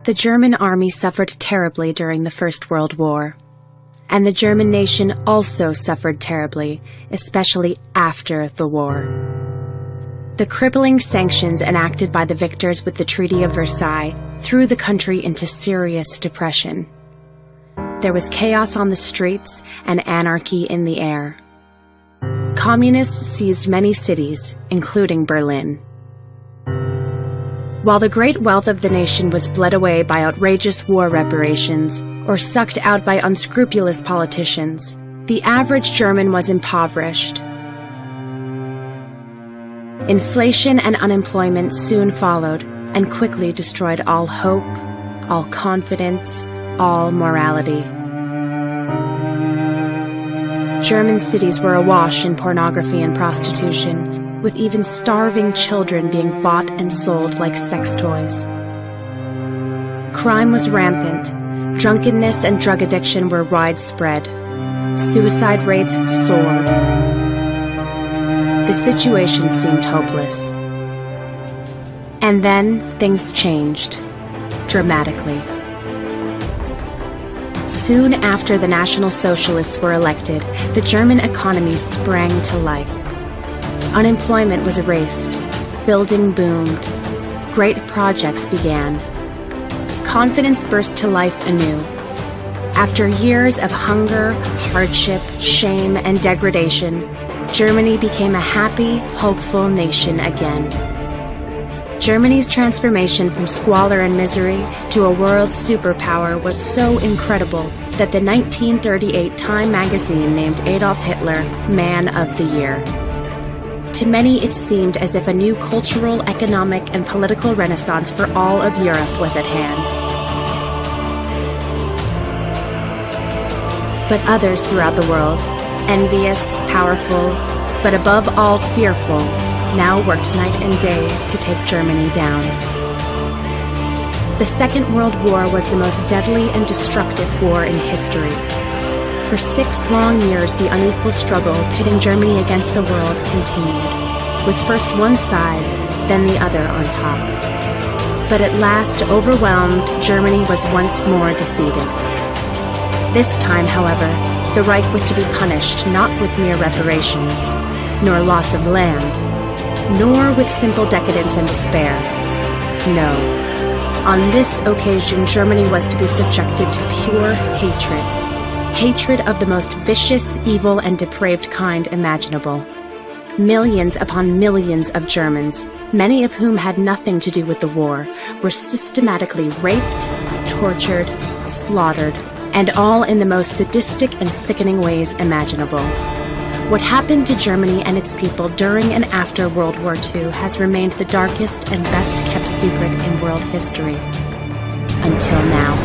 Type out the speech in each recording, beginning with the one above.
The German army suffered terribly during the First World War, and the German nation also suffered terribly, especially after the war. The crippling sanctions enacted by the victors with the Treaty of Versailles threw the country into serious depression. There was chaos on the streets and anarchy in the air. Communists seized many cities, including Berlin. While the great wealth of the nation was bled away by outrageous war reparations or sucked out by unscrupulous politicians, the average German was impoverished. Inflation and unemployment soon followed and quickly destroyed all hope, all confidence, all morality. German cities were awash in pornography and prostitution, with even starving children being bought and sold like sex toys. Crime was rampant. Drunkenness and drug addiction were widespread. Suicide rates soared. The situation seemed hopeless. And then things changed, dramatically. Soon after the National Socialists were elected, the German economy sprang to life. Unemployment was erased. Building boomed. Great projects began. Confidence burst to life anew. After years of hunger, hardship, shame, and degradation, Germany became a happy, hopeful nation again. Germany's transformation from squalor and misery to a world superpower was so incredible that the 1938 Time magazine named Adolf Hitler Man of the Year. To many, it seemed as if a new cultural, economic, and political renaissance for all of Europe was at hand. But others throughout the world, envious, powerful, but above all fearful, now worked night and day to take Germany down. The Second World War was the most deadly and destructive war in history. For 6 long years, the unequal struggle pitting Germany against the world continued, with first one side, then the other on top. But at last, overwhelmed, Germany was once more defeated. This time, however, the Reich was to be punished not with mere reparations, nor loss of land, nor with simple decadence and despair. No. On this occasion, Germany was to be subjected to pure hatred. Hatred of the most vicious, evil, and depraved kind imaginable. Millions upon millions of Germans, many of whom had nothing to do with the war, were systematically raped, tortured, slaughtered, and all in the most sadistic and sickening ways imaginable. What happened to Germany and its people during and after World War II has remained the darkest and best kept secret in world history. Until now.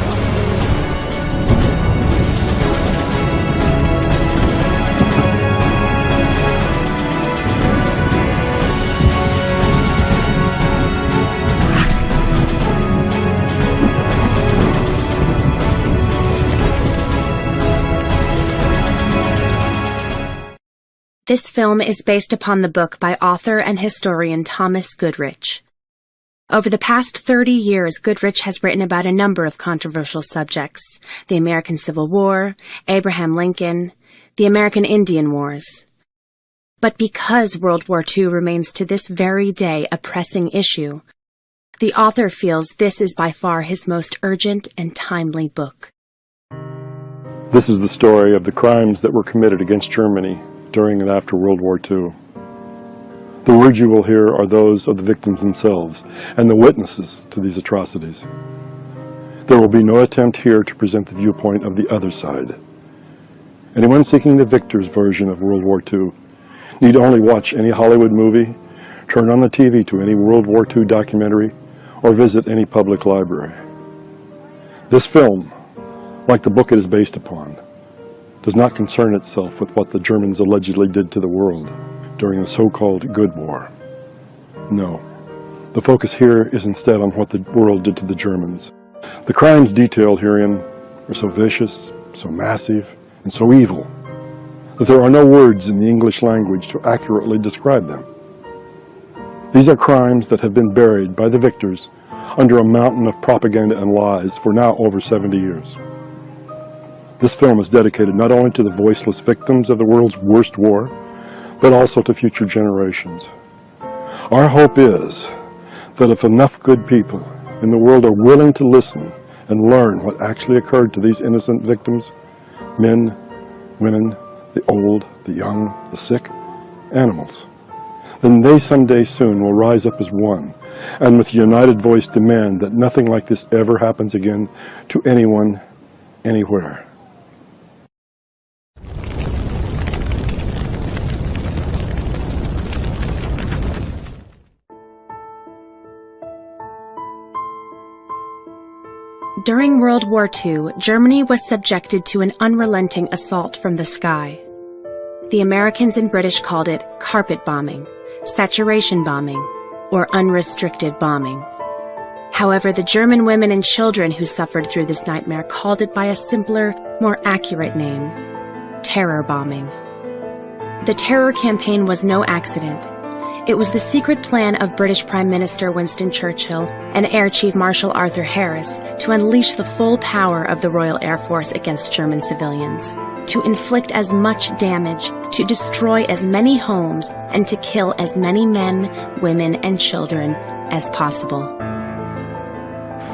This film is based upon the book by author and historian Thomas Goodrich. Over the past 30 years, Goodrich has written about a number of controversial subjects: the American Civil War, Abraham Lincoln, the American Indian Wars. But because World War II remains to this very day a pressing issue, the author feels this is by far his most urgent and timely book. This is the story of the crimes that were committed against Germany during and after World War II. The words you will hear are those of the victims themselves and the witnesses to these atrocities. There will be no attempt here to present the viewpoint of the other side. Anyone seeking the victor's version of World War II need only watch any Hollywood movie, turn on the TV to any World War II documentary, or visit any public library. This film, like the book it is based upon, does not concern itself with what the Germans allegedly did to the world during the so-called Good War. No, the focus here is instead on what the world did to the Germans. The crimes detailed herein are so vicious, so massive, and so evil that there are no words in the English language to accurately describe them. These are crimes that have been buried by the victors under a mountain of propaganda and lies for now over 70 years. This film is dedicated not only to the voiceless victims of the world's worst war, but also to future generations. Our hope is that if enough good people in the world are willing to listen and learn what actually occurred to these innocent victims, men, women, the old, the young, the sick, animals, then they someday soon will rise up as one, and with a united voice demand that nothing like this ever happens again to anyone, anywhere. During World War II, Germany was subjected to an unrelenting assault from the sky. The Americans and British called it carpet bombing, saturation bombing, or unrestricted bombing. However, the German women and children who suffered through this nightmare called it by a simpler, more accurate name: terror bombing. The terror campaign was no accident. It was the secret plan of British Prime Minister Winston Churchill and Air Chief Marshal Arthur Harris to unleash the full power of the Royal Air Force against German civilians, to inflict as much damage, to destroy as many homes, and to kill as many men, women, and children as possible.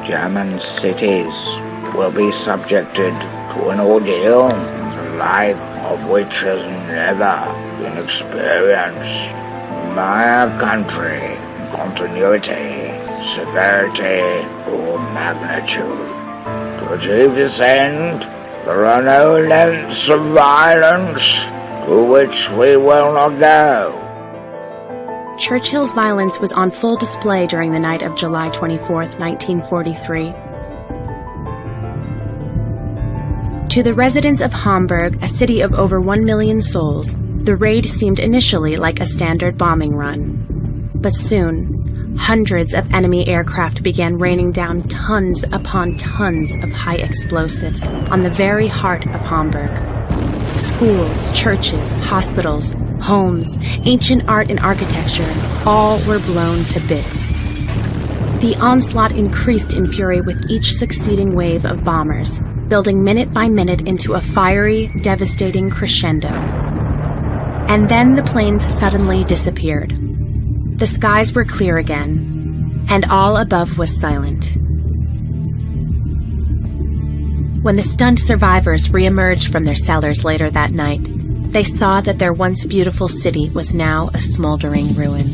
German cities will be subjected to an ordeal the like of which has never been experienced by a country in continuity, severity, or magnitude. To achieve this end, there are no lengths of violence to which we will not go. Churchill's violence was on full display during the night of July 24, 1943. To the residents of Hamburg, a city of over 1 million souls, the raid seemed initially like a standard bombing run. But soon, hundreds of enemy aircraft began raining down tons upon tons of high explosives on the very heart of Hamburg. Schools, churches, hospitals, homes, ancient art and architecture, all were blown to bits. The onslaught increased in fury with each succeeding wave of bombers, building minute by minute into a fiery, devastating crescendo. And then the planes suddenly disappeared. The skies were clear again, and all above was silent. When the stunned survivors re-emerged from their cellars later that night, they saw that their once beautiful city was now a smoldering ruin.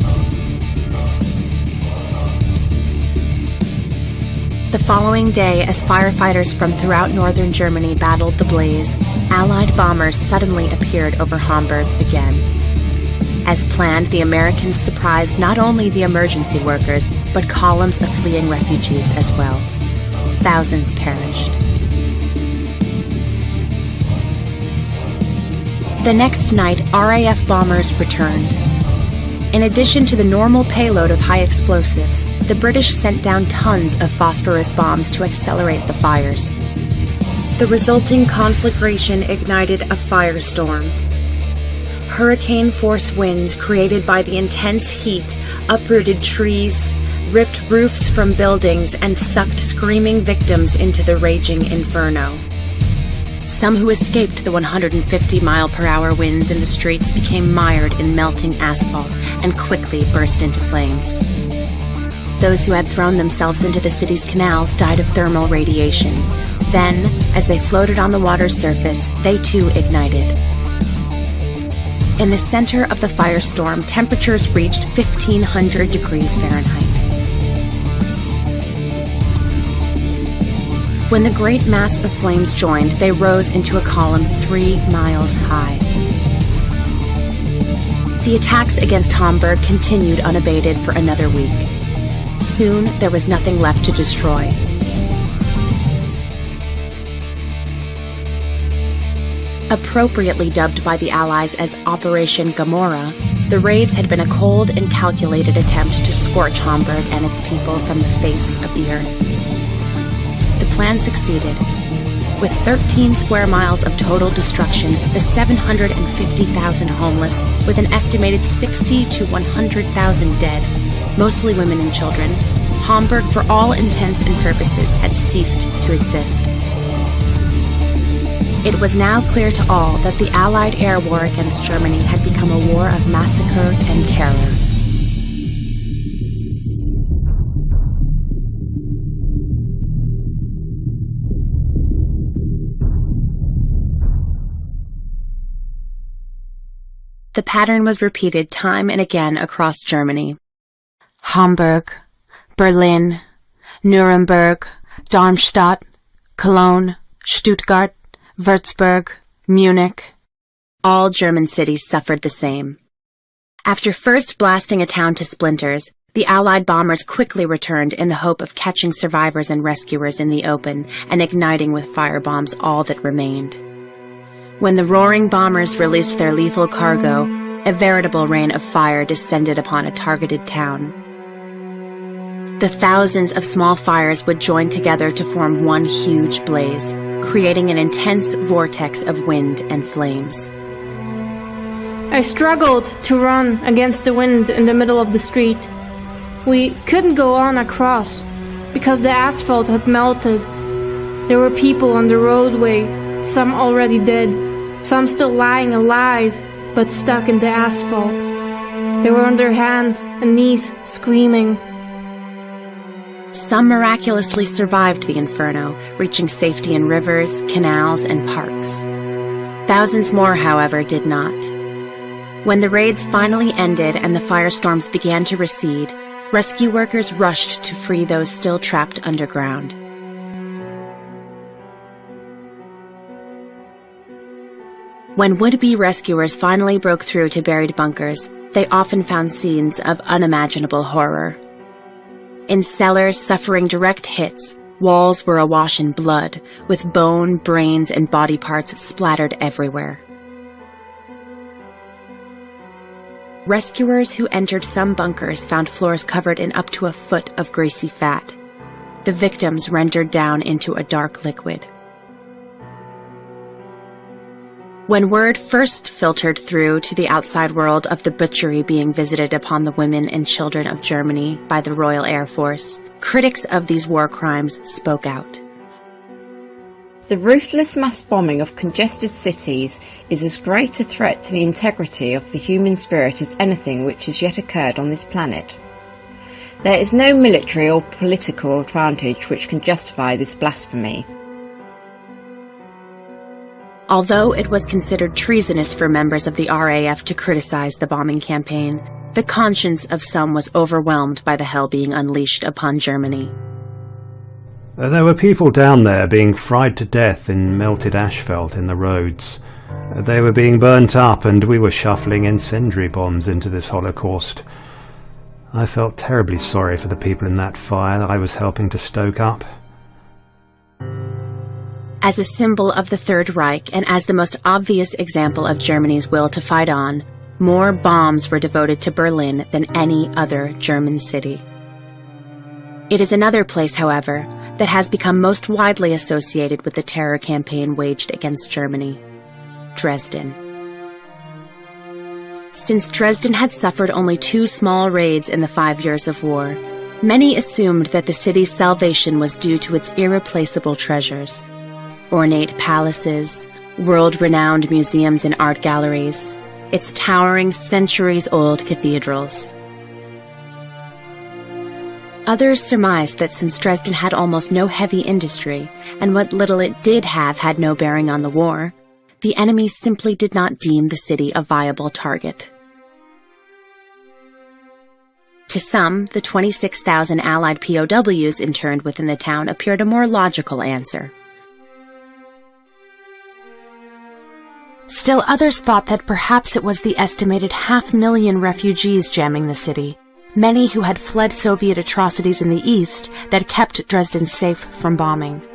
The following day, as firefighters from throughout northern Germany battled the blaze, Allied bombers suddenly appeared over Hamburg again. As planned, the Americans surprised not only the emergency workers, but columns of fleeing refugees as well. Thousands perished. The next night, RAF bombers returned. In addition to the normal payload of high explosives, the British sent down tons of phosphorus bombs to accelerate the fires. The resulting conflagration ignited a firestorm. Hurricane-force winds created by the intense heat uprooted trees, ripped roofs from buildings, and sucked screaming victims into the raging inferno. Some who escaped the 150-mile-per-hour winds in the streets became mired in melting asphalt and quickly burst into flames. Those who had thrown themselves into the city's canals died of thermal radiation. Then, as they floated on the water's surface, they too ignited. In the center of the firestorm, temperatures reached 1,500 degrees Fahrenheit. When the great mass of flames joined, they rose into a column 3 miles high. The attacks against Hamburg continued unabated for another week. Soon, there was nothing left to destroy. Appropriately dubbed by the Allies as Operation Gomorrah, the raids had been a cold and calculated attempt to scorch Hamburg and its people from the face of the earth. The plan succeeded. With 13 square miles of total destruction, the 750,000 homeless, with an estimated 60 to 100,000 dead, mostly women and children, Hamburg, for all intents and purposes, had ceased to exist. It was now clear to all that the Allied air war against Germany had become a war of massacre and terror. The pattern was repeated time and again across Germany. Hamburg, Berlin, Nuremberg, Darmstadt, Cologne, Stuttgart, Würzburg, Munich. All German cities suffered the same. After first blasting a town to splinters, the Allied bombers quickly returned in the hope of catching survivors and rescuers in the open and igniting with firebombs all that remained. When the roaring bombers released their lethal cargo, a veritable rain of fire descended upon a targeted town. The thousands of small fires would join together to form one huge blaze, creating an intense vortex of wind and flames. I struggled to run against the wind in the middle of the street. We couldn't go on across because the asphalt had melted. There were people on the roadway, some already dead, some still lying alive but stuck in the asphalt. They were on their hands and knees screaming. Some miraculously survived the inferno, reaching safety in rivers, canals, and parks. Thousands more, however, did not. When the raids finally ended and the firestorms began to recede, rescue workers rushed to free those still trapped underground. When would-be rescuers finally broke through to buried bunkers, they often found scenes of unimaginable horror. In cellars suffering direct hits, walls were awash in blood, with bone, brains, and body parts splattered everywhere. Rescuers who entered some bunkers found floors covered in up to a foot of greasy fat, the victims rendered down into a dark liquid. When word first filtered through to the outside world of the butchery being visited upon the women and children of Germany by the Royal Air Force, critics of these war crimes spoke out. The ruthless mass bombing of congested cities is as great a threat to the integrity of the human spirit as anything which has yet occurred on this planet. There is no military or political advantage which can justify this blasphemy. Although it was considered treasonous for members of the RAF to criticize the bombing campaign, the conscience of some was overwhelmed by the hell being unleashed upon Germany. There were people down there being fried to death in melted asphalt in the roads. They were being burnt up, and we were shuffling incendiary bombs into this Holocaust. I felt terribly sorry for the people in that fire that I was helping to stoke up. As a symbol of the Third Reich and as the most obvious example of Germany's will to fight on, more bombs were devoted to Berlin than any other German city. It is another place, however, that has become most widely associated with the terror campaign waged against Germany: Dresden. Since Dresden had suffered only 2 small raids in the 5 years of war, many assumed that the city's salvation was due to its irreplaceable treasures. Ornate palaces, world-renowned museums and art galleries, its towering centuries-old cathedrals. Others surmised that since Dresden had almost no heavy industry, and what little it did have had no bearing on the war, the enemy simply did not deem the city a viable target. To some, the 26,000 Allied POWs interned within the town appeared a more logical answer. Still others thought that perhaps it was the estimated 500,000 refugees jamming the city, many who had fled Soviet atrocities in the east, that kept Dresden safe from bombing.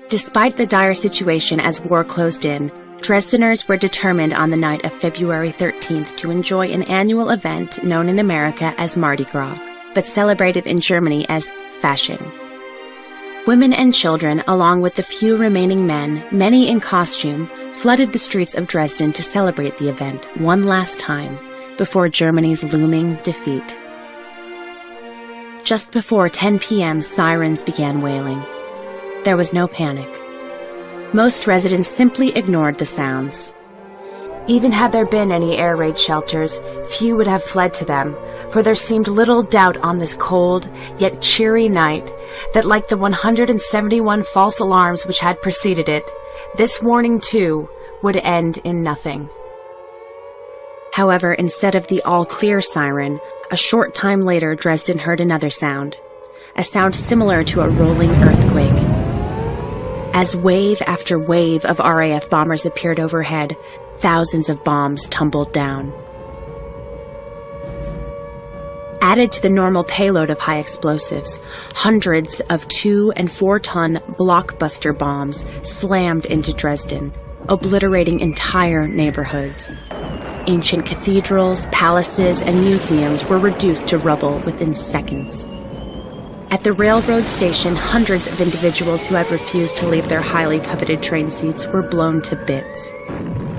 Despite the dire situation as war closed in, Dresdeners were determined on the night of February 13th to enjoy an annual event known in America as Mardi Gras, but celebrated in Germany as Fasching. Women and children, along with the few remaining men, many in costume, flooded the streets of Dresden to celebrate the event one last time before Germany's looming defeat. Just before 10 p.m., sirens began wailing. There was no panic. Most residents simply ignored the sounds. Even had there been any air raid shelters, few would have fled to them, for there seemed little doubt on this cold, yet cheery night, that like the 171 false alarms which had preceded it, this warning too would end in nothing. However, instead of the all-clear siren, a short time later Dresden heard another sound, a sound similar to a rolling earthquake. As wave after wave of RAF bombers appeared overhead, thousands of bombs tumbled down. Added to the normal payload of high explosives, hundreds of 2- and 4-ton blockbuster bombs slammed into Dresden, obliterating entire neighborhoods. Ancient cathedrals, palaces, and museums were reduced to rubble within seconds. At the railroad station, hundreds of individuals who had refused to leave their highly coveted train seats were blown to bits.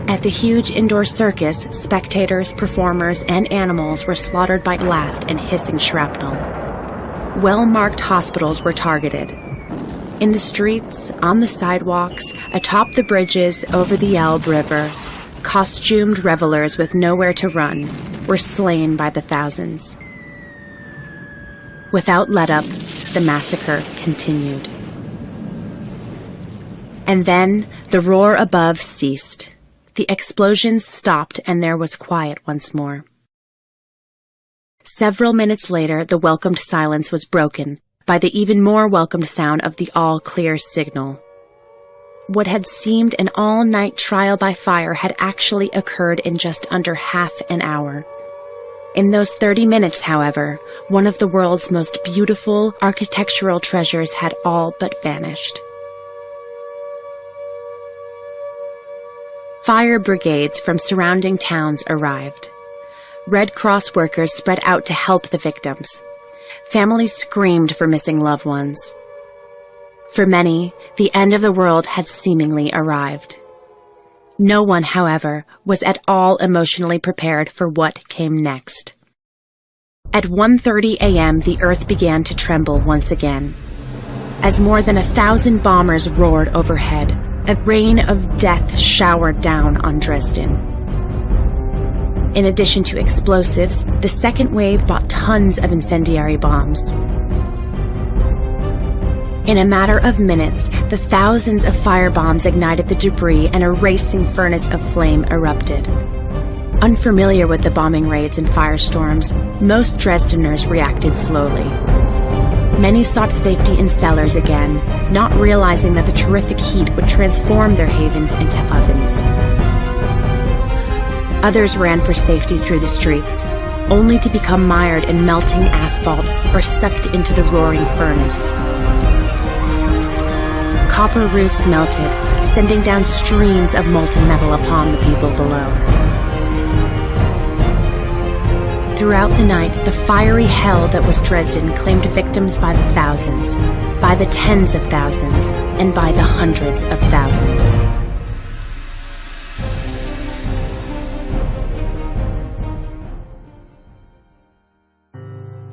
At the huge indoor circus, spectators, performers, and animals were slaughtered by blast and hissing shrapnel. Well-marked hospitals were targeted. In the streets, on the sidewalks, atop the bridges over the Elbe River, costumed revelers with nowhere to run were slain by the thousands. Without let-up, the massacre continued. And then the roar above ceased. The explosions stopped and there was quiet once more. Several minutes later, the welcomed silence was broken by the even more welcomed sound of the all-clear signal. What had seemed an all-night trial by fire had actually occurred in just under half an hour. In those 30 minutes, however, one of the world's most beautiful architectural treasures had all but vanished. Fire brigades from surrounding towns arrived. Red Cross workers spread out to help the victims. Families screamed for missing loved ones. For many, the end of the world had seemingly arrived. No one, however, was at all emotionally prepared for what came next. At 1:30 a.m., the earth began to tremble once again. As more than 1,000 bombers roared overhead, a rain of death showered down on Dresden. In addition to explosives, the second wave brought tons of incendiary bombs. In a matter of minutes, the thousands of firebombs ignited the debris and a racing furnace of flame erupted. Unfamiliar with the bombing raids and firestorms, most Dresdeners reacted slowly. Many sought safety in cellars again, not realizing that the terrific heat would transform their havens into ovens. Others ran for safety through the streets, only to become mired in melting asphalt or sucked into the roaring furnace. Copper roofs melted, sending down streams of molten metal upon the people below. Throughout the night, the fiery hell that was Dresden claimed victims by the thousands, by the tens of thousands, and by the hundreds of thousands.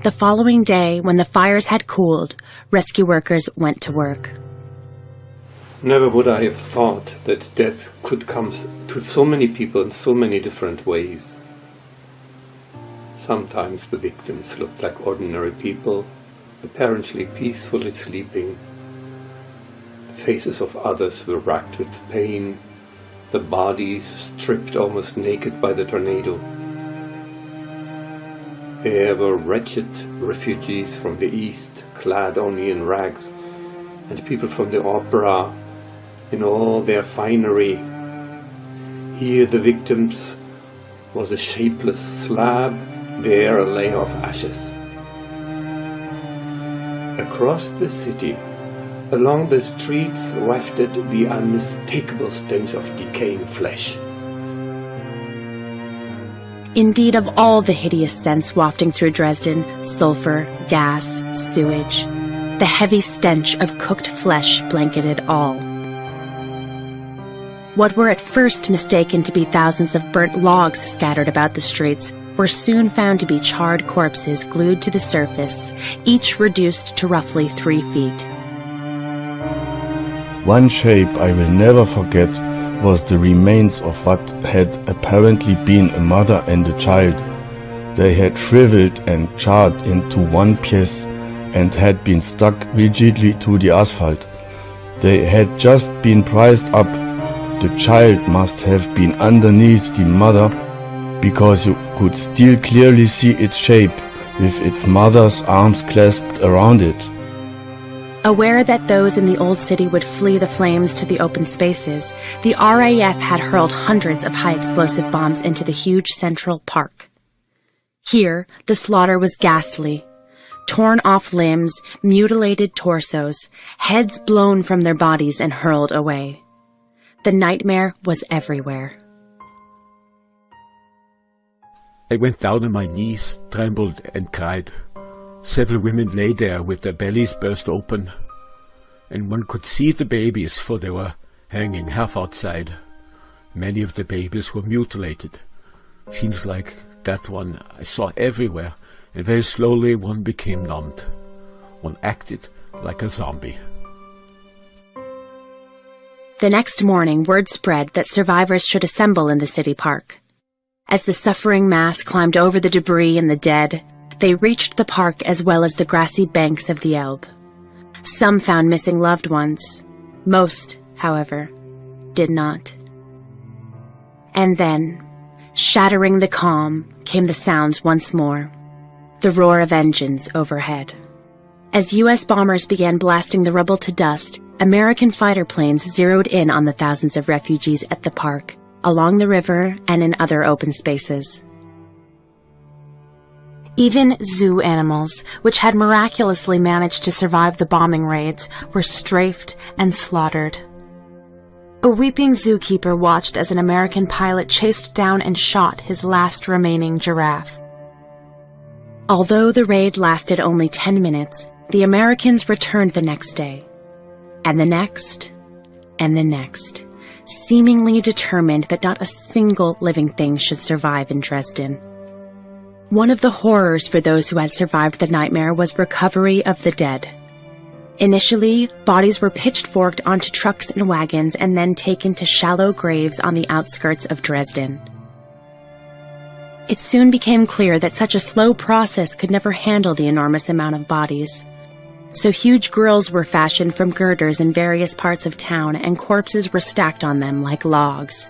The following day, when the fires had cooled, rescue workers went to work. Never would I have thought that death could come to so many people in so many different ways. Sometimes the victims looked like ordinary people, apparently peacefully sleeping. The faces of others were racked with pain, the bodies stripped almost naked by the tornado. There were wretched refugees from the east, clad only in rags, and people from the opera, in all their finery. Here the victims was a shapeless slab, there a layer of ashes. Across the city, along the streets wafted the unmistakable stench of decaying flesh. Indeed, of all the hideous scents wafting through Dresden, sulfur, gas, sewage, the heavy stench of cooked flesh blanketed all. What were at first mistaken to be thousands of burnt logs scattered about the streets were soon found to be charred corpses glued to the surface, each reduced to roughly 3 feet. One shape I will never forget was the remains of what had apparently been a mother and a child. They had shriveled and charred into one piece and had been stuck rigidly to the asphalt. They had just been prised up. The child must have been underneath the mother, because you could still clearly see its shape, with its mother's arms clasped around it. Aware that those in the old city would flee the flames to the open spaces, the RAF had hurled hundreds of high-explosive bombs into the huge Central Park. Here, the slaughter was ghastly. Torn off limbs, mutilated torsos, heads blown from their bodies and hurled away. The nightmare was everywhere. I went down on my knees, trembled and cried. Several women lay there with their bellies burst open, and one could see the babies, for they were hanging half outside. Many of the babies were mutilated. Scenes like that one I saw everywhere, and very slowly one became numbed. One acted like a zombie. The next morning, word spread that survivors should assemble in the city park. As the suffering mass climbed over the debris and the dead, they reached the park as well as the grassy banks of the Elbe. Some found missing loved ones. Most, however, did not. And then, shattering the calm, came the sounds once more. The roar of engines overhead. As U.S. bombers began blasting the rubble to dust, American fighter planes zeroed in on the thousands of refugees at the park, along the river and in other open spaces. Even zoo animals, which had miraculously managed to survive the bombing raids, were strafed and slaughtered. A weeping zookeeper watched as an American pilot chased down and shot his last remaining giraffe. Although the raid lasted only 10 minutes, the Americans returned the next day, and the next, and the next, seemingly determined that not a single living thing should survive in Dresden. One of the horrors for those who had survived the nightmare was recovery of the dead. Initially, bodies were pitchforked onto trucks and wagons and then taken to shallow graves on the outskirts of Dresden. It soon became clear that such a slow process could never handle the enormous amount of bodies. So huge grills were fashioned from girders in various parts of town, and corpses were stacked on them like logs.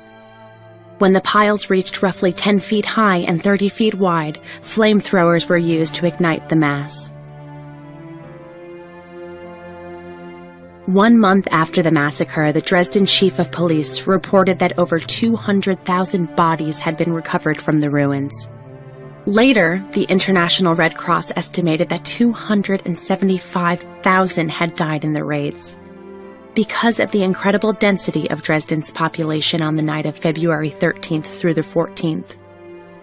When the piles reached roughly 10 feet high and 30 feet wide, flamethrowers were used to ignite the mass. 1 month after the massacre, the Dresden chief of police reported that over 200,000 bodies had been recovered from the ruins. Later, the International Red Cross estimated that 275,000 had died in the raids. Because of the incredible density of Dresden's population on the night of February 13th through the 14th,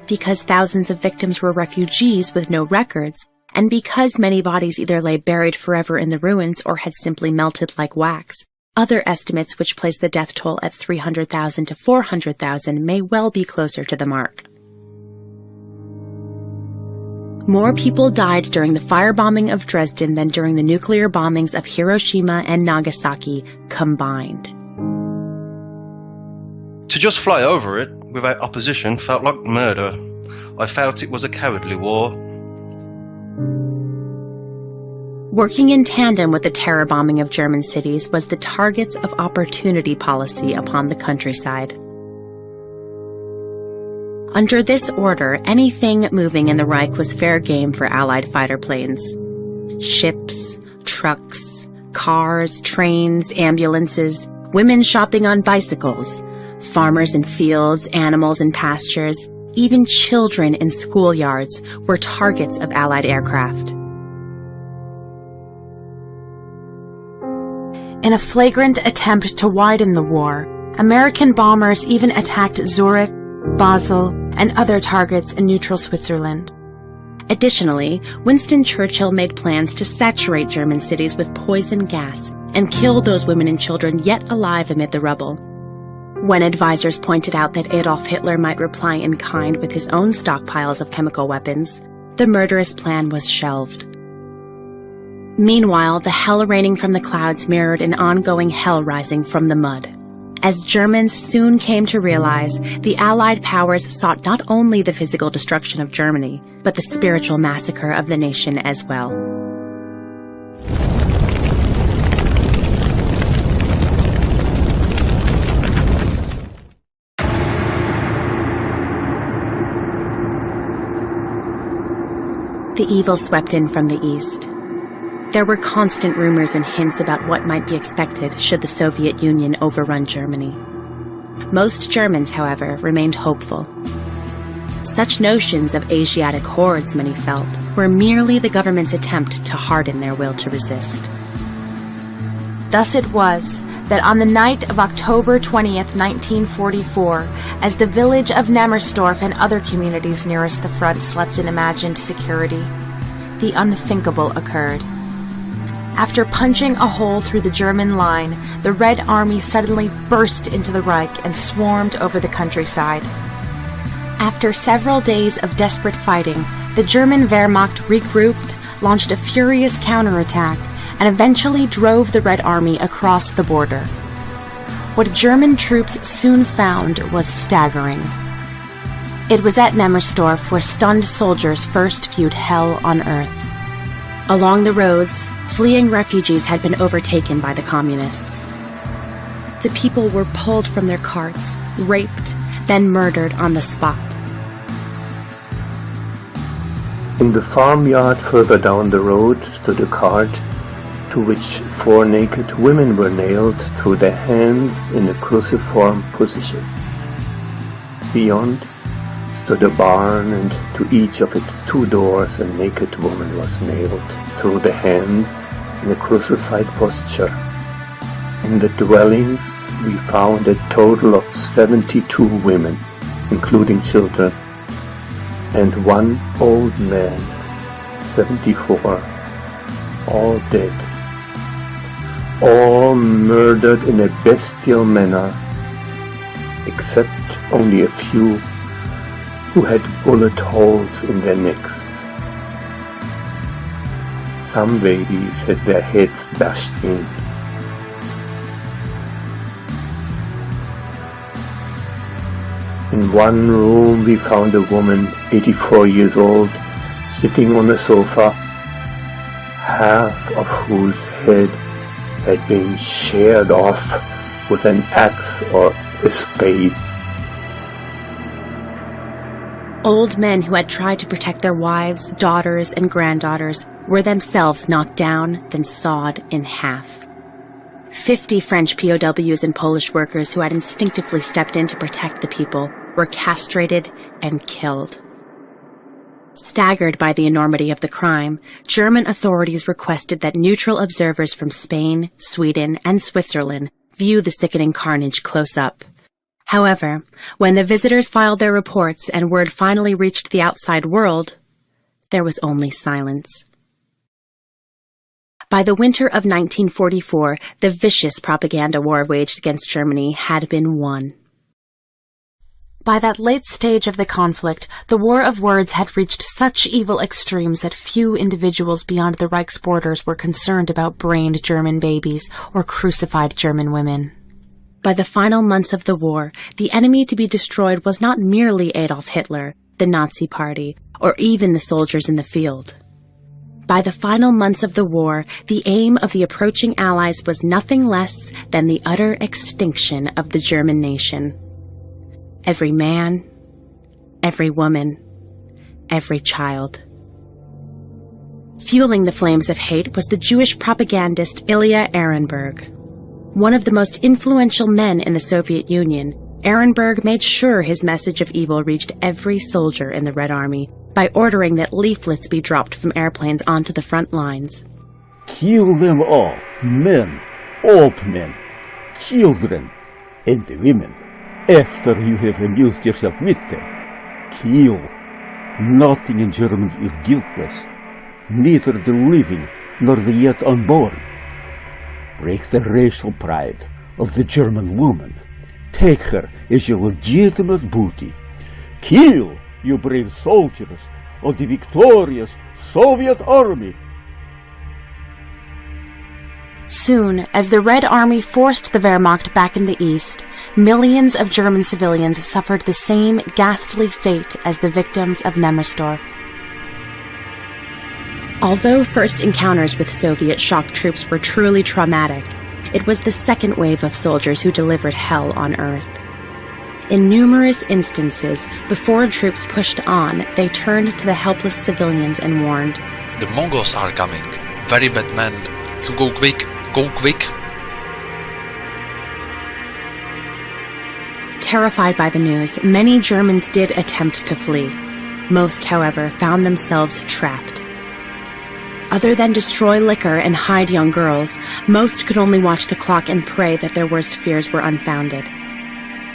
because thousands of victims were refugees with no records, and because many bodies either lay buried forever in the ruins or had simply melted like wax, other estimates which place the death toll at 300,000 to 400,000 may well be closer to the mark. More people died during the firebombing of Dresden than during the nuclear bombings of Hiroshima and Nagasaki combined. To just fly over it without opposition felt like murder. I felt it was a cowardly war. Working in tandem with the terror bombing of German cities was the targets of opportunity policy upon the countryside. Under this order, anything moving in the Reich was fair game for Allied fighter planes. Ships, trucks, cars, trains, ambulances, women shopping on bicycles, farmers in fields, animals in pastures, even children in schoolyards were targets of Allied aircraft. In a flagrant attempt to widen the war, American bombers even attacked Zurich, Basel, and other targets in neutral Switzerland. Additionally, Winston Churchill made plans to saturate German cities with poison gas and kill those women and children yet alive amid the rubble. When advisors pointed out that Adolf Hitler might reply in kind with his own stockpiles of chemical weapons, the murderous plan was shelved. Meanwhile, the hell raining from the clouds mirrored an ongoing hell rising from the mud. As Germans soon came to realize, the Allied powers sought not only the physical destruction of Germany, but the spiritual massacre of the nation as well. The evil swept in from the east. There were constant rumors and hints about what might be expected should the Soviet Union overrun Germany. Most Germans, however, remained hopeful. Such notions of Asiatic hordes, many felt, were merely the government's attempt to harden their will to resist. Thus it was that on the night of October 20th, 1944, as the village of Nemmersdorf and other communities nearest the front slept in imagined security, the unthinkable occurred. After punching a hole through the German line, the Red Army suddenly burst into the Reich and swarmed over the countryside. After several days of desperate fighting, the German Wehrmacht regrouped, launched a furious counterattack, and eventually drove the Red Army across the border. What German troops soon found was staggering. It was at Nemmersdorf where stunned soldiers first viewed hell on earth. Along the roads, fleeing refugees had been overtaken by the communists. The people were pulled from their carts, raped, then murdered on the spot. In the farmyard further down the road stood a cart to which 4 naked women were nailed through their hands in a cruciform position. Beyond stood a barn, and to each of its 2 doors a naked woman was nailed through the hands in a crucified posture. In the dwellings we found a total of 72 women, including children, and 1 old man, 74, all dead. All murdered in a bestial manner, except only a few who had bullet holes in their necks. Some babies had their heads bashed in. In one room we found a woman, 84 years old, sitting on a sofa, half of whose head had been sheared off with an axe or a spade. Old men who had tried to protect their wives, daughters, and granddaughters were themselves knocked down, then sawed in half. 50 French POWs and Polish workers who had instinctively stepped in to protect the people were castrated and killed. Staggered by the enormity of the crime, German authorities requested that neutral observers from Spain, Sweden, and Switzerland view the sickening carnage close up. However, when the visitors filed their reports and word finally reached the outside world, there was only silence. By the winter of 1944, the vicious propaganda war waged against Germany had been won. By that late stage of the conflict, the war of words had reached such evil extremes that few individuals beyond the Reich's borders were concerned about brained German babies or crucified German women. By the final months of the war, the enemy to be destroyed was not merely Adolf Hitler, the Nazi Party, or even the soldiers in the field. By the final months of the war, the aim of the approaching Allies was nothing less than the utter extinction of the German nation. Every man, every woman, every child. Fueling the flames of hate was the Jewish propagandist Ilya Ehrenberg. One of the most influential men in the Soviet Union, Ehrenberg made sure his message of evil reached every soldier in the Red Army by ordering that leaflets be dropped from airplanes onto the front lines. Kill them all, men, old men, children, and the women, after you have amused yourself with them. Kill. Nothing in Germany is guiltless, neither the living nor the yet unborn. Break the racial pride of the German woman. Take her as your legitimate booty. Kill, you brave soldiers of the victorious Soviet army. Soon, as the Red Army forced the Wehrmacht back in the east, millions of German civilians suffered the same ghastly fate as the victims of Nemmersdorf. Although first encounters with Soviet shock troops were truly traumatic, it was the second wave of soldiers who delivered hell on Earth. In numerous instances, before troops pushed on, they turned to the helpless civilians and warned, "The Mongols are coming. Very bad men. To go quick. Go quick." Terrified by the news, many Germans did attempt to flee. Most, however, found themselves trapped. Other than destroy liquor and hide young girls, most could only watch the clock and pray that their worst fears were unfounded.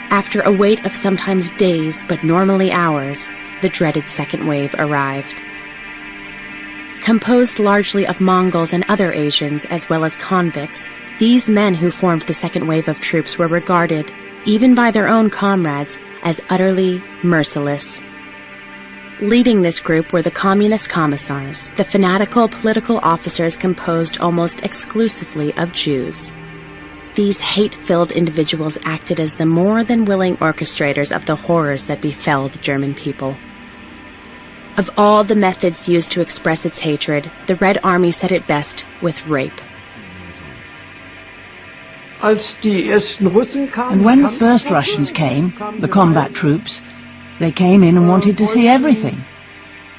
After a wait of sometimes days, but normally hours, the dreaded second wave arrived. Composed largely of Mongols and other Asians, as well as convicts, these men who formed the second wave of troops were regarded, even by their own comrades, as utterly merciless. Leading this group were the communist commissars, the fanatical political officers composed almost exclusively of Jews. These hate-filled individuals acted as the more than willing orchestrators of the horrors that befell the German people. Of all the methods used to express its hatred, the Red Army said it best with rape. And when the first Russians came, the combat troops, they came in and wanted to see everything.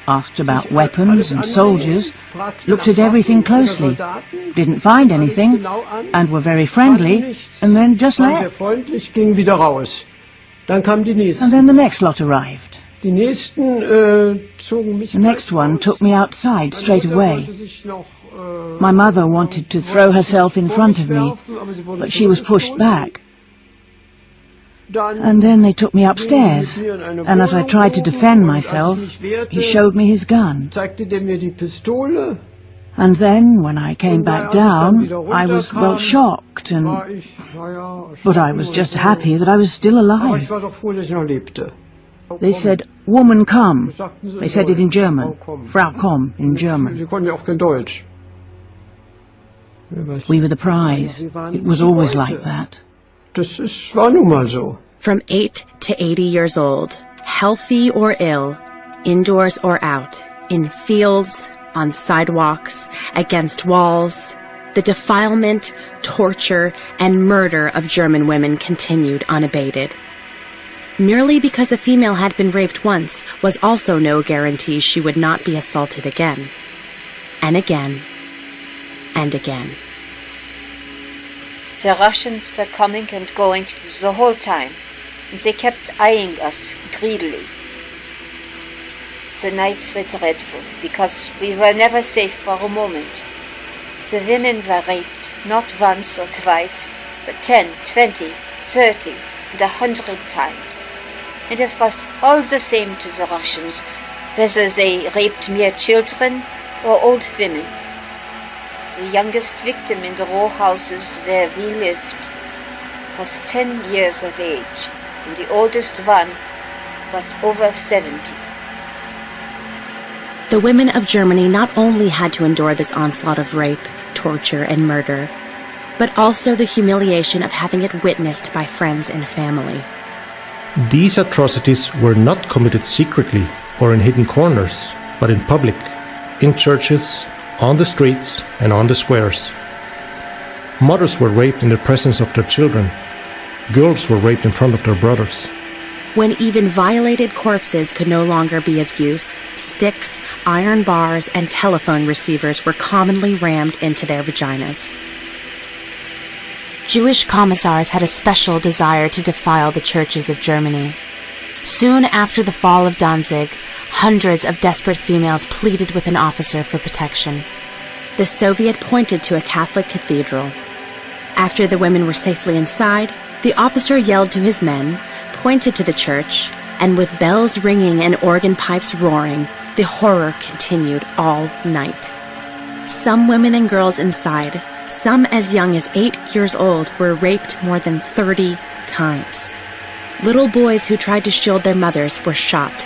Asked about weapons and soldiers, looked at everything closely, didn't find anything, and were very friendly, and then just left. And then the next lot arrived. The next one took me outside straight away. My mother wanted to throw herself in front of me, but she was pushed back. And then they took me upstairs, and as I tried to defend myself, he showed me his gun. And then, when I came back down, I was, well, shocked, but I was just happy that I was still alive. They said, "Woman, come." They said it in German. Frau, komm, in German. We were the prize. It was always like that. From 8 to 80 years old, healthy or ill, indoors or out, in fields, on sidewalks, against walls, the defilement, torture, and murder of German women continued unabated. Merely because a female had been raped once was also no guarantee she would not be assaulted again. And again. And again. The Russians were coming and going the whole time, and they kept eyeing us greedily. The nights were dreadful, because we were never safe for a moment. The women were raped, not once or twice, but 10, 20, 30, and 100 times. And it was all the same to the Russians, whether they raped mere children or old women. The youngest victim in the row houses where we lived was 10 years of age, and the oldest one was over 70. The women of Germany not only had to endure this onslaught of rape, torture, and murder, but also the humiliation of having it witnessed by friends and family. These atrocities were not committed secretly or in hidden corners, but in public, in churches, on the streets, and on the squares. Mothers were raped in the presence of their children. Girls were raped in front of their brothers. When even violated corpses could no longer be of use, sticks, iron bars, and telephone receivers were commonly rammed into their vaginas. Jewish commissars had a special desire to defile the churches of Germany. Soon after the fall of Danzig, hundreds of desperate females pleaded with an officer for protection. The Soviet pointed to a Catholic cathedral. After the women were safely inside, the officer yelled to his men, pointed to the church, and with bells ringing and organ pipes roaring, the horror continued all night. Some women and girls inside, some as young as 8 years old, were raped more than 30 times. Little boys who tried to shield their mothers were shot.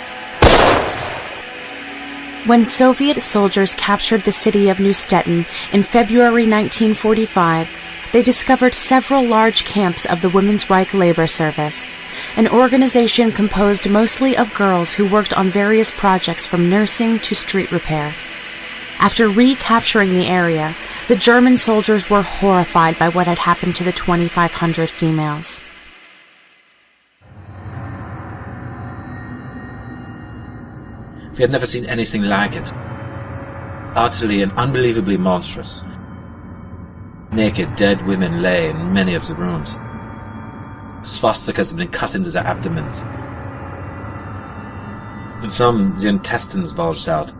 When Soviet soldiers captured the city of Neustetten in February 1945, they discovered several large camps of the Women's Reich Labor Service, an organization composed mostly of girls who worked on various projects from nursing to street repair. After recapturing the area, the German soldiers were horrified by what had happened to the 2,500 females. We had never seen anything like it. Utterly and unbelievably monstrous. Naked, dead women lay in many of the rooms. Swastikas had been cut into their abdomens. In some, the intestines bulged out.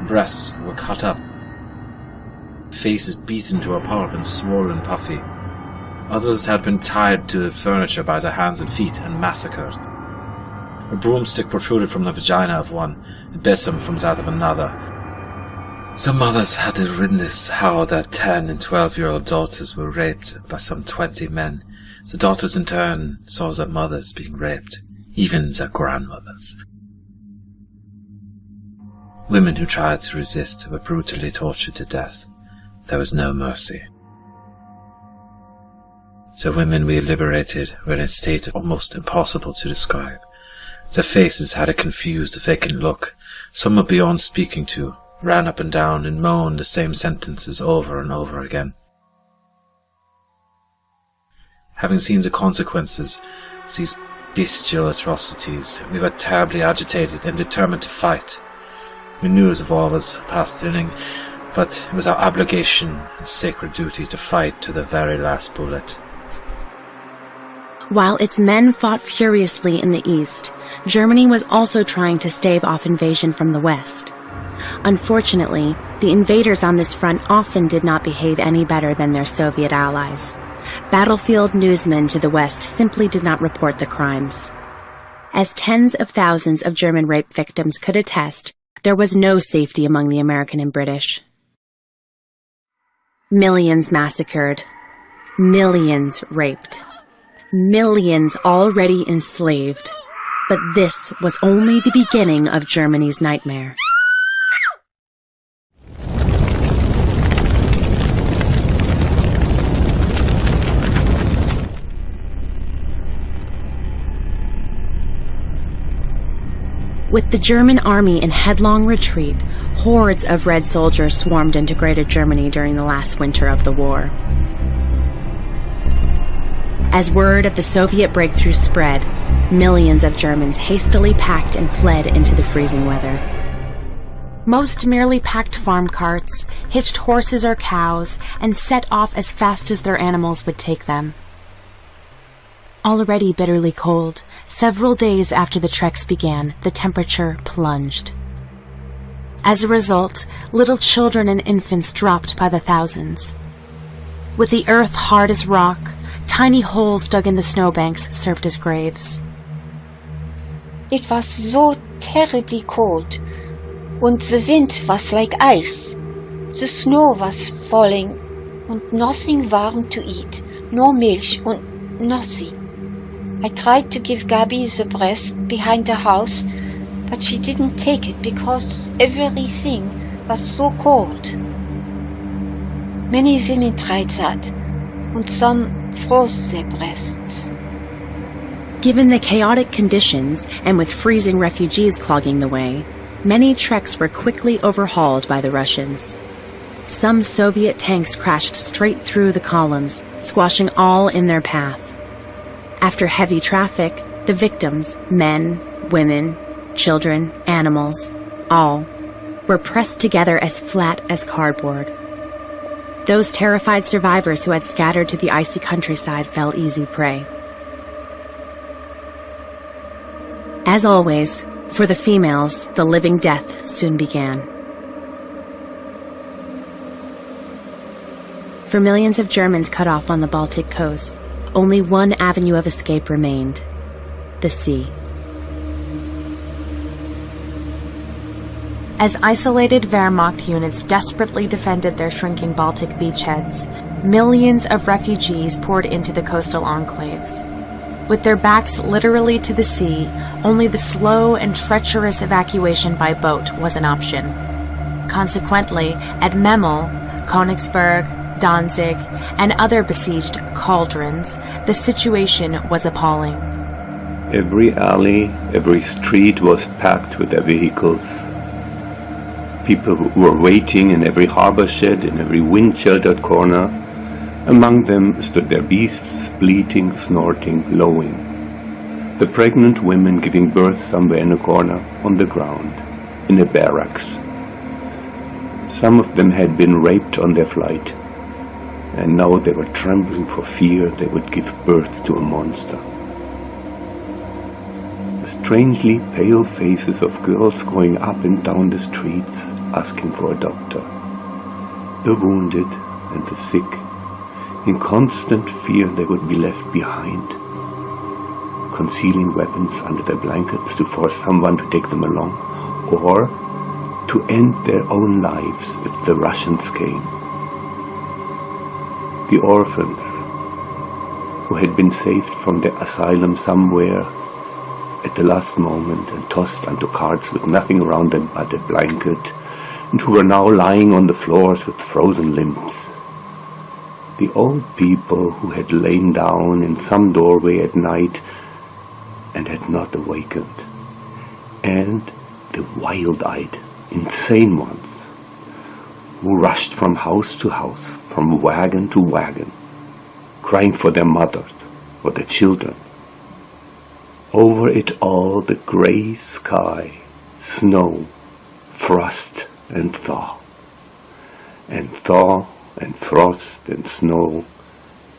Breasts were cut up. Faces beaten to a pulp and swollen puffy. Others had been tied to the furniture by their hands and feet and massacred. A broomstick protruded from the vagina of one, a besom from that of another. Some mothers had witnessed how their 10 and 12-year-old daughters were raped by some 20 men. The daughters in turn saw their mothers being raped, even their grandmothers. Women who tried to resist were brutally tortured to death. There was no mercy. The women we liberated were in a state almost impossible to describe. Their faces had a confused, vacant look. Some were beyond speaking to, ran up and down and moaned the same sentences over and over again. Having seen the consequences of these bestial atrocities, we were terribly agitated and determined to fight. We knew the war was past winning, but it was our obligation and sacred duty to fight to the very last bullet. While its men fought furiously in the east, Germany was also trying to stave off invasion from the west. Unfortunately, the invaders on this front often did not behave any better than their Soviet allies. Battlefield newsmen to the west simply did not report the crimes. As tens of thousands of German rape victims could attest, there was no safety among the American and British. Millions massacred. Millions raped. Millions already enslaved. But this was only the beginning of Germany's nightmare. With the German army in headlong retreat, hordes of Red soldiers swarmed into Greater Germany during the last winter of the war. As word of the Soviet breakthrough spread, millions of Germans hastily packed and fled into the freezing weather. Most merely packed farm carts, hitched horses or cows, and set off as fast as their animals would take them. Already bitterly cold, several days after the treks began, the temperature plunged. As a result, little children and infants dropped by the thousands. With the earth hard as rock, tiny holes dug in the snowbanks served as graves. It was so terribly cold, and the wind was like ice. The snow was falling, and nothing warm to eat, no milk and nothing. I tried to give Gabi the breast behind the house, but she didn't take it because everything was so cold. Many women tried that, and some froze their breasts. Given the chaotic conditions, and with freezing refugees clogging the way, many treks were quickly overhauled by the Russians. Some Soviet tanks crashed straight through the columns, squashing all in their path. After heavy traffic, the victims, men, women, children, animals, all, were pressed together as flat as cardboard. Those terrified survivors who had scattered to the icy countryside fell easy prey. As always, for the females, the living death soon began. For millions of Germans cut off on the Baltic coast, only one avenue of escape remained: the sea. As isolated Wehrmacht units desperately defended their shrinking Baltic beachheads, millions of refugees poured into the coastal enclaves. With their backs literally to the sea, only the slow and treacherous evacuation by boat was an option. Consequently, at Memel, Königsberg, Danzig, and other besieged cauldrons, the situation was appalling. Every alley, every street was packed with their vehicles. People were waiting in every harbor shed, in every wind-sheltered corner. Among them stood their beasts, bleating, snorting, lowing. The pregnant women giving birth somewhere in a corner, on the ground, in the barracks. Some of them had been raped on their flight, and now they were trembling for fear they would give birth to a monster. Strangely pale faces of girls going up and down the streets, asking for a doctor. The wounded and the sick, in constant fear they would be left behind, concealing weapons under their blankets to force someone to take them along, or to end their own lives if the Russians came. The orphans, who had been saved from their asylum somewhere at the last moment and tossed onto carts with nothing around them but a blanket, and who were now lying on the floors with frozen limbs. The old people who had lain down in some doorway at night and had not awakened, and the wild-eyed, insane ones who rushed from house to house, from wagon to wagon, crying for their mothers, for their children. Over it all the grey sky, snow, frost and thaw and frost and snow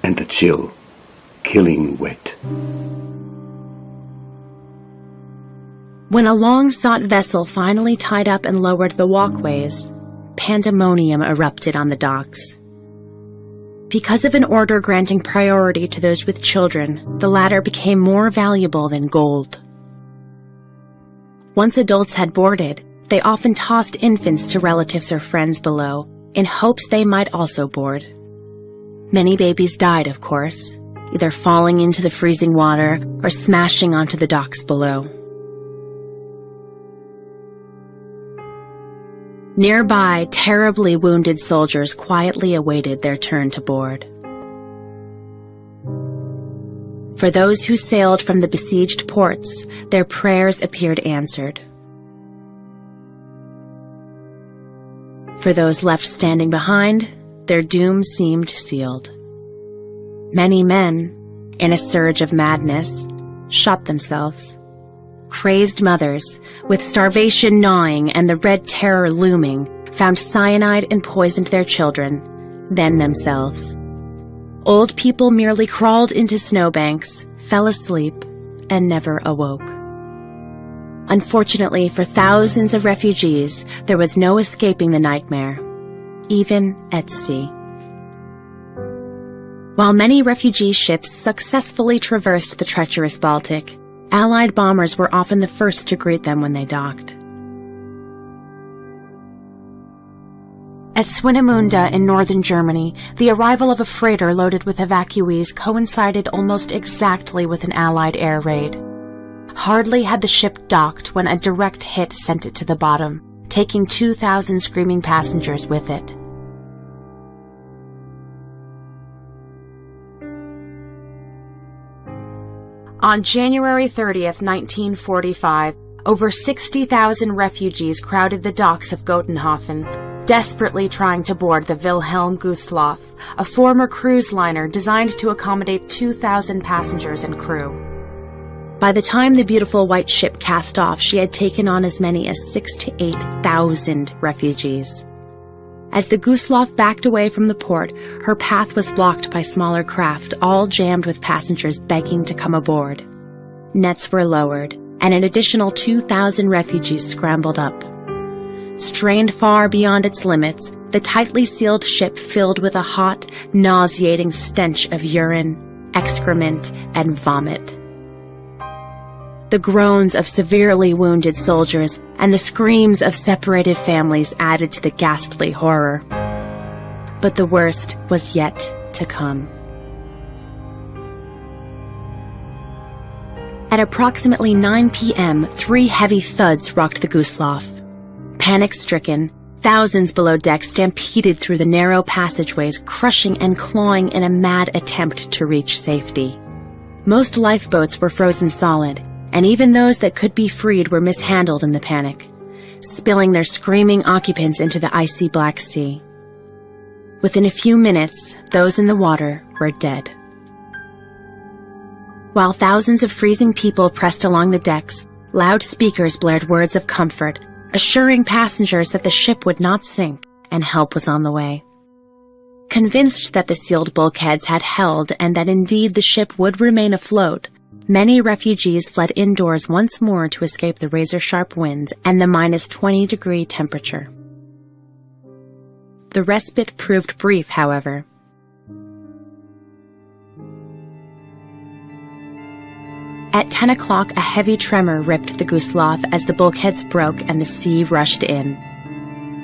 and the chill, killing wet. When a long-sought vessel finally tied up and lowered the walkways, pandemonium erupted on the docks. Because of an order granting priority to those with children, the latter became more valuable than gold. Once adults had boarded, they often tossed infants to relatives or friends below, in hopes they might also board. Many babies died, of course, either falling into the freezing water or smashing onto the docks below. Nearby, terribly wounded soldiers quietly awaited their turn to board. For those who sailed from the besieged ports, their prayers appeared answered. For those left standing behind, their doom seemed sealed. Many men, in a surge of madness, shot themselves. Crazed mothers, with starvation gnawing and the Red Terror looming, found cyanide and poisoned their children, then themselves. Old people merely crawled into snowbanks, fell asleep, and never awoke. Unfortunately for thousands of refugees, there was no escaping the nightmare, even at sea. While many refugee ships successfully traversed the treacherous Baltic, Allied bombers were often the first to greet them when they docked. At Swinemünde in northern Germany, the arrival of a freighter loaded with evacuees coincided almost exactly with an Allied air raid. Hardly had the ship docked when a direct hit sent it to the bottom, taking 2,000 screaming passengers with it. On January 30th, 1945, over 60,000 refugees crowded the docks of Gotenhofen, desperately trying to board the Wilhelm Gustloff, a former cruise liner designed to accommodate 2,000 passengers and crew. By the time the beautiful white ship cast off, she had taken on as many as 6,000 to 8,000 refugees. As the Gustloff backed away from the port, her path was blocked by smaller craft, all jammed with passengers begging to come aboard. Nets were lowered, and an additional 2,000 refugees scrambled up. Strained far beyond its limits, the tightly sealed ship filled with a hot, nauseating stench of urine, excrement, and vomit. The groans of severely wounded soldiers and the screams of separated families added to the ghastly horror. But the worst was yet to come. At approximately 9 p.m., 3 heavy thuds rocked the Gustav. Panic-stricken, thousands below deck stampeded through the narrow passageways, crushing and clawing in a mad attempt to reach safety. Most lifeboats were frozen solid, and even those that could be freed were mishandled in the panic, spilling their screaming occupants into the icy Black Sea. Within a few minutes, those in the water were dead. While thousands of freezing people pressed along the decks, loudspeakers blared words of comfort, assuring passengers that the ship would not sink and help was on the way. Convinced that the sealed bulkheads had held and that indeed the ship would remain afloat, many refugees fled indoors once more to escape the razor-sharp winds and the -20-degree temperature. The respite proved brief, however. At 10 o'clock, a heavy tremor ripped the Gustav as the bulkheads broke and the sea rushed in.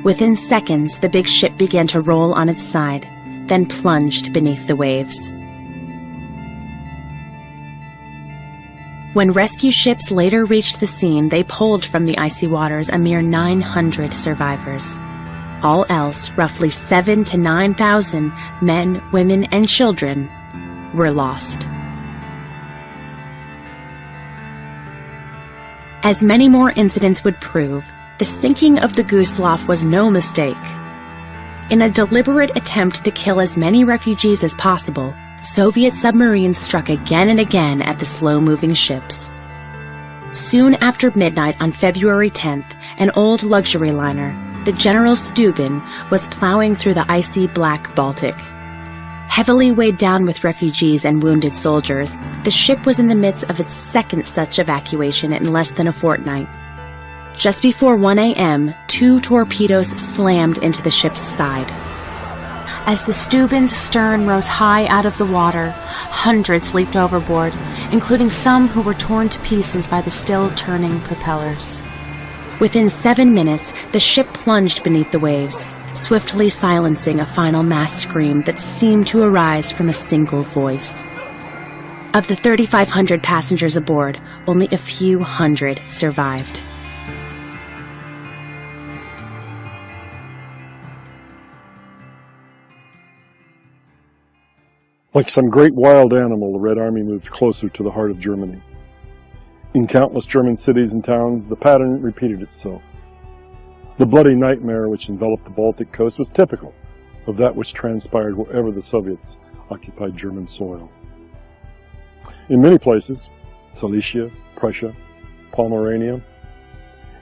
Within seconds, the big ship began to roll on its side, then plunged beneath the waves. When rescue ships later reached the scene, they pulled from the icy waters a mere 900 survivors. All else, roughly 7,000 to 9,000 men, women, and children were lost. As many more incidents would prove, the sinking of the Gustav was no mistake. In a deliberate attempt to kill as many refugees as possible, Soviet submarines struck again and again at the slow-moving ships. Soon after midnight on February 10th, an old luxury liner, the General Steuben, was plowing through the icy black Baltic. Heavily weighed down with refugees and wounded soldiers, the ship was in the midst of its second such evacuation in less than a fortnight. Just before 1 a.m., 2 torpedoes slammed into the ship's side. As the Steuben's stern rose high out of the water, hundreds leaped overboard, including some who were torn to pieces by the still turning propellers. Within 7 minutes, the ship plunged beneath the waves, swiftly silencing a final mass scream that seemed to arise from a single voice. Of the 3,500 passengers aboard, only a few hundred survived. Like some great wild animal, the Red Army moved closer to the heart of Germany. In countless German cities and towns, the pattern repeated itself. The bloody nightmare which enveloped the Baltic coast was typical of that which transpired wherever the Soviets occupied German soil. In many places, Silesia, Prussia, Pomerania,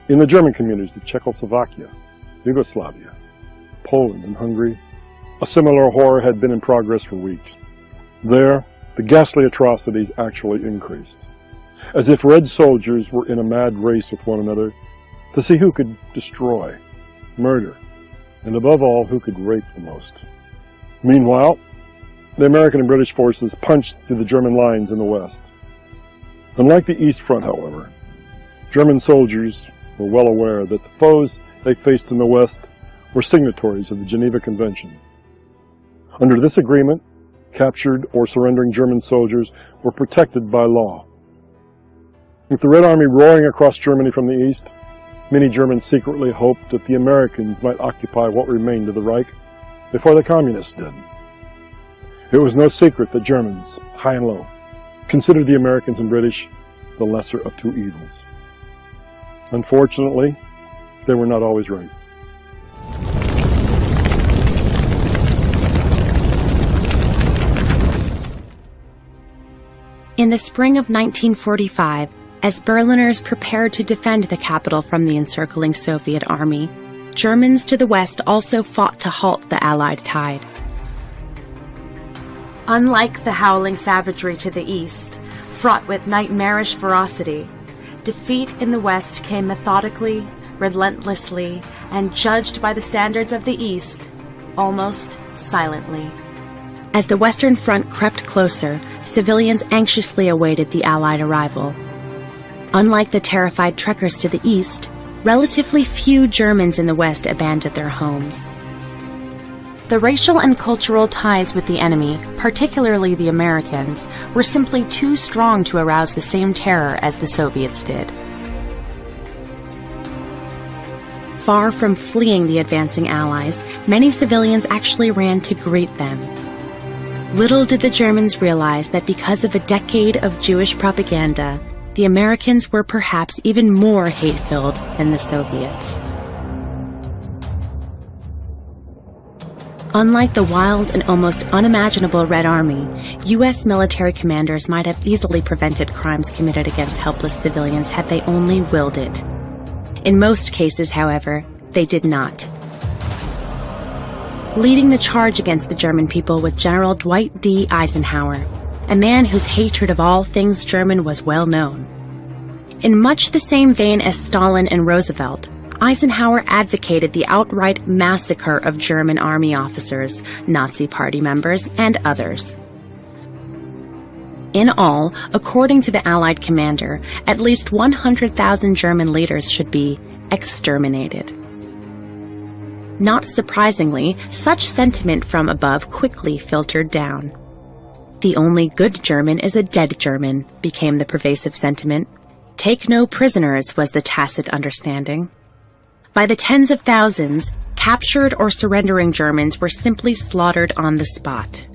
in the German communities of Czechoslovakia, Yugoslavia, Poland, and Hungary, a similar horror had been in progress for weeks. There, the ghastly atrocities actually increased, as if Red soldiers were in a mad race with one another to see who could destroy, murder, and above all, who could rape the most. Meanwhile, the American and British forces punched through the German lines in the west. Unlike the East Front, however, German soldiers were well aware that the foes they faced in the west were signatories of the Geneva Convention. Under this agreement, captured or surrendering German soldiers were protected by law. With the Red Army roaring across Germany from the east, many Germans secretly hoped that the Americans might occupy what remained of the Reich before the Communists did. It was no secret that Germans, high and low, considered the Americans and British the lesser of two evils. Unfortunately, they were not always right. In the spring of 1945, as Berliners prepared to defend the capital from the encircling Soviet army, Germans to the west also fought to halt the Allied tide. Unlike the howling savagery to the east, fraught with nightmarish ferocity, defeat in the west came methodically, relentlessly, and judged by the standards of the east, almost silently. As the Western Front crept closer, civilians anxiously awaited the Allied arrival. Unlike the terrified trekkers to the east, relatively few Germans in the West abandoned their homes. The racial and cultural ties with the enemy, particularly the Americans, were simply too strong to arouse the same terror as the Soviets did. Far from fleeing the advancing Allies, many civilians actually ran to greet them. Little did the Germans realize that because of a decade of Jewish propaganda, the Americans were perhaps even more hate-filled than the Soviets. Unlike the wild and almost unimaginable Red Army, U.S. military commanders might have easily prevented crimes committed against helpless civilians had they only willed it. In most cases, however, they did not. Leading the charge against the German people was General Dwight D. Eisenhower, a man whose hatred of all things German was well known. In much the same vein as Stalin and Roosevelt, Eisenhower advocated the outright massacre of German army officers, Nazi party members, and others. In all, according to the Allied commander, at least 100,000 German leaders should be exterminated. Not surprisingly, such sentiment from above quickly filtered down. The only good German is a dead German, became the pervasive sentiment. Take no prisoners was the tacit understanding. By the tens of thousands, captured or surrendering Germans were simply slaughtered on the spot.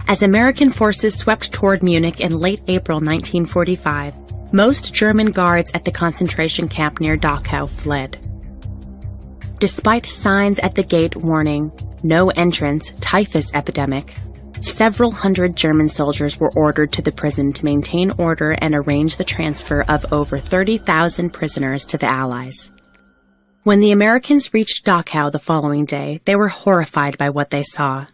As American forces swept toward Munich in late April 1945, most German guards at the concentration camp near Dachau fled. Despite signs at the gate warning, no entrance, typhus epidemic, several hundred German soldiers were ordered to the prison to maintain order and arrange the transfer of over 30,000 prisoners to the Allies. When the Americans reached Dachau the following day, they were horrified by what they saw.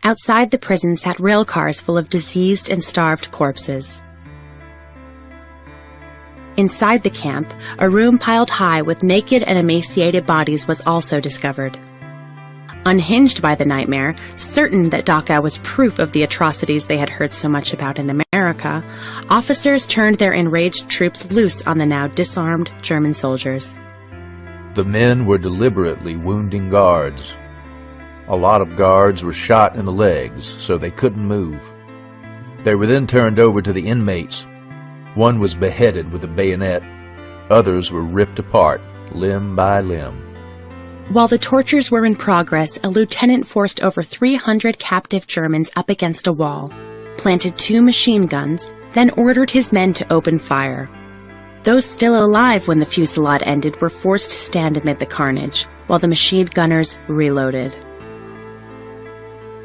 Outside the prison sat rail cars full of diseased and starved corpses. Inside the camp, a room piled high with naked and emaciated bodies was also discovered. Unhinged by the nightmare, certain that Dachau was proof of the atrocities they had heard so much about in America, officers turned their enraged troops loose on the now disarmed German soldiers. The men were deliberately wounding guards. A lot of guards were shot in the legs, so they couldn't move. They were then turned over to the inmates. One was beheaded with a bayonet. Others were ripped apart, limb by limb. While the tortures were in progress, a lieutenant forced over 300 captive Germans up against a wall, planted 2 machine guns, then ordered his men to open fire. Those still alive when the fusillade ended were forced to stand amid the carnage, while the machine gunners reloaded.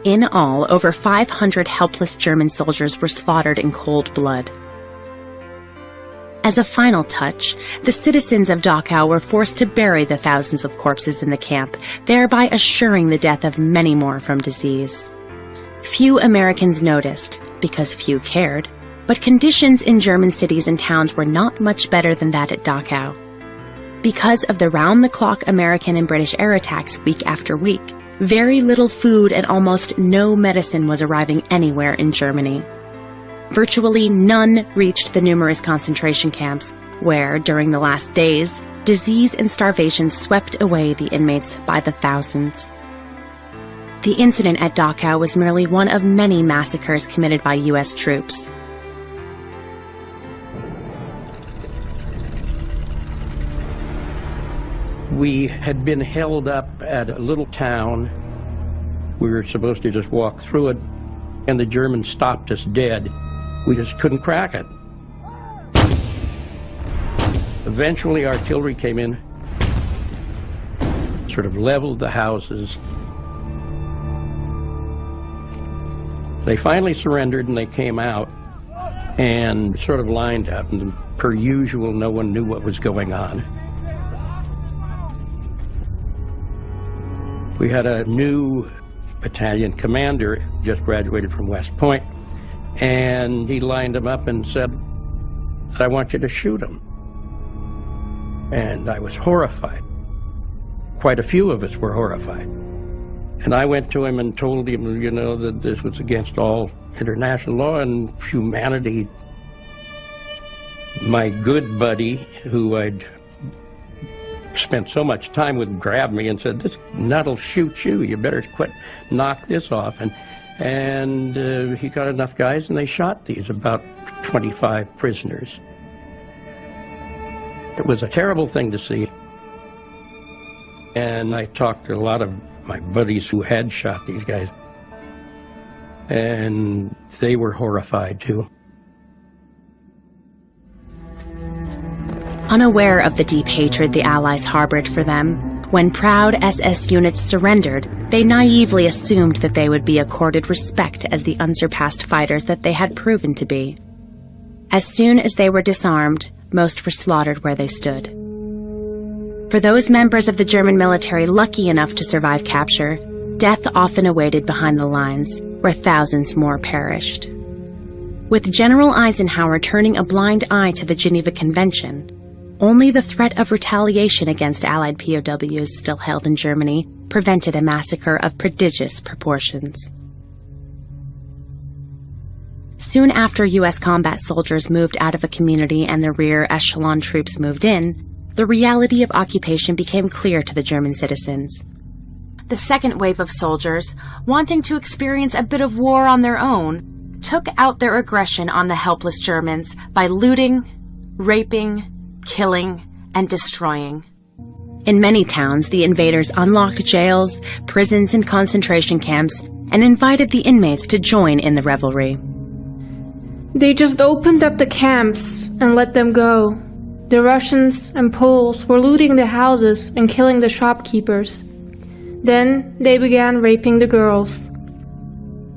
In all, over 500 helpless German soldiers were slaughtered in cold blood. As a final touch, the citizens of Dachau were forced to bury the thousands of corpses in the camp, thereby assuring the death of many more from disease. Few Americans noticed, because few cared, but conditions in German cities and towns were not much better than that at Dachau. Because of the round-the-clock American and British air attacks week after week, very little food and almost no medicine was arriving anywhere in Germany. Virtually none reached the numerous concentration camps, where, during the last days, disease and starvation swept away the inmates by the thousands. The incident at Dachau was merely one of many massacres committed by U.S. troops. We had been held up at a little town. We were supposed to just walk through it, and the Germans stopped us dead. We just couldn't crack it. Eventually, artillery came in, sort of leveled the houses. They finally surrendered, and they came out and sort of lined up, and per usual, no one knew what was going on. We had a new battalion commander, just graduated from West Point, and he lined them up and said, "I want you to shoot him." And I was horrified. Quite a few of us were horrified. And I went to him and told him, you know, that this was against all international law and humanity. My good buddy, who I'd spent so much time with him, grabbed me and said, "This nut'll shoot you. You better quit, knock this off." And he got enough guys, and they shot these about 25 prisoners. It was a terrible thing to see. And I talked to a lot of my buddies who had shot these guys, and they were horrified too. Unaware of the deep hatred the Allies harbored for them, when proud SS units surrendered, they naively assumed that they would be accorded respect as the unsurpassed fighters that they had proven to be. As soon as they were disarmed, most were slaughtered where they stood. For those members of the German military lucky enough to survive capture, death often awaited behind the lines, where thousands more perished. With General Eisenhower turning a blind eye to the Geneva Convention, only the threat of retaliation against Allied POWs still held in Germany prevented a massacre of prodigious proportions. Soon after U.S. combat soldiers moved out of a community and the rear echelon troops moved in, the reality of occupation became clear to the German citizens. The second wave of soldiers, wanting to experience a bit of war on their own, took out their aggression on the helpless Germans by looting, raping, killing, and destroying. In many towns, the invaders unlocked jails, prisons, and concentration camps, and invited the inmates to join in the revelry. They just opened up the camps and let them go. The Russians and Poles were looting the houses and killing the shopkeepers. Then they began raping the girls.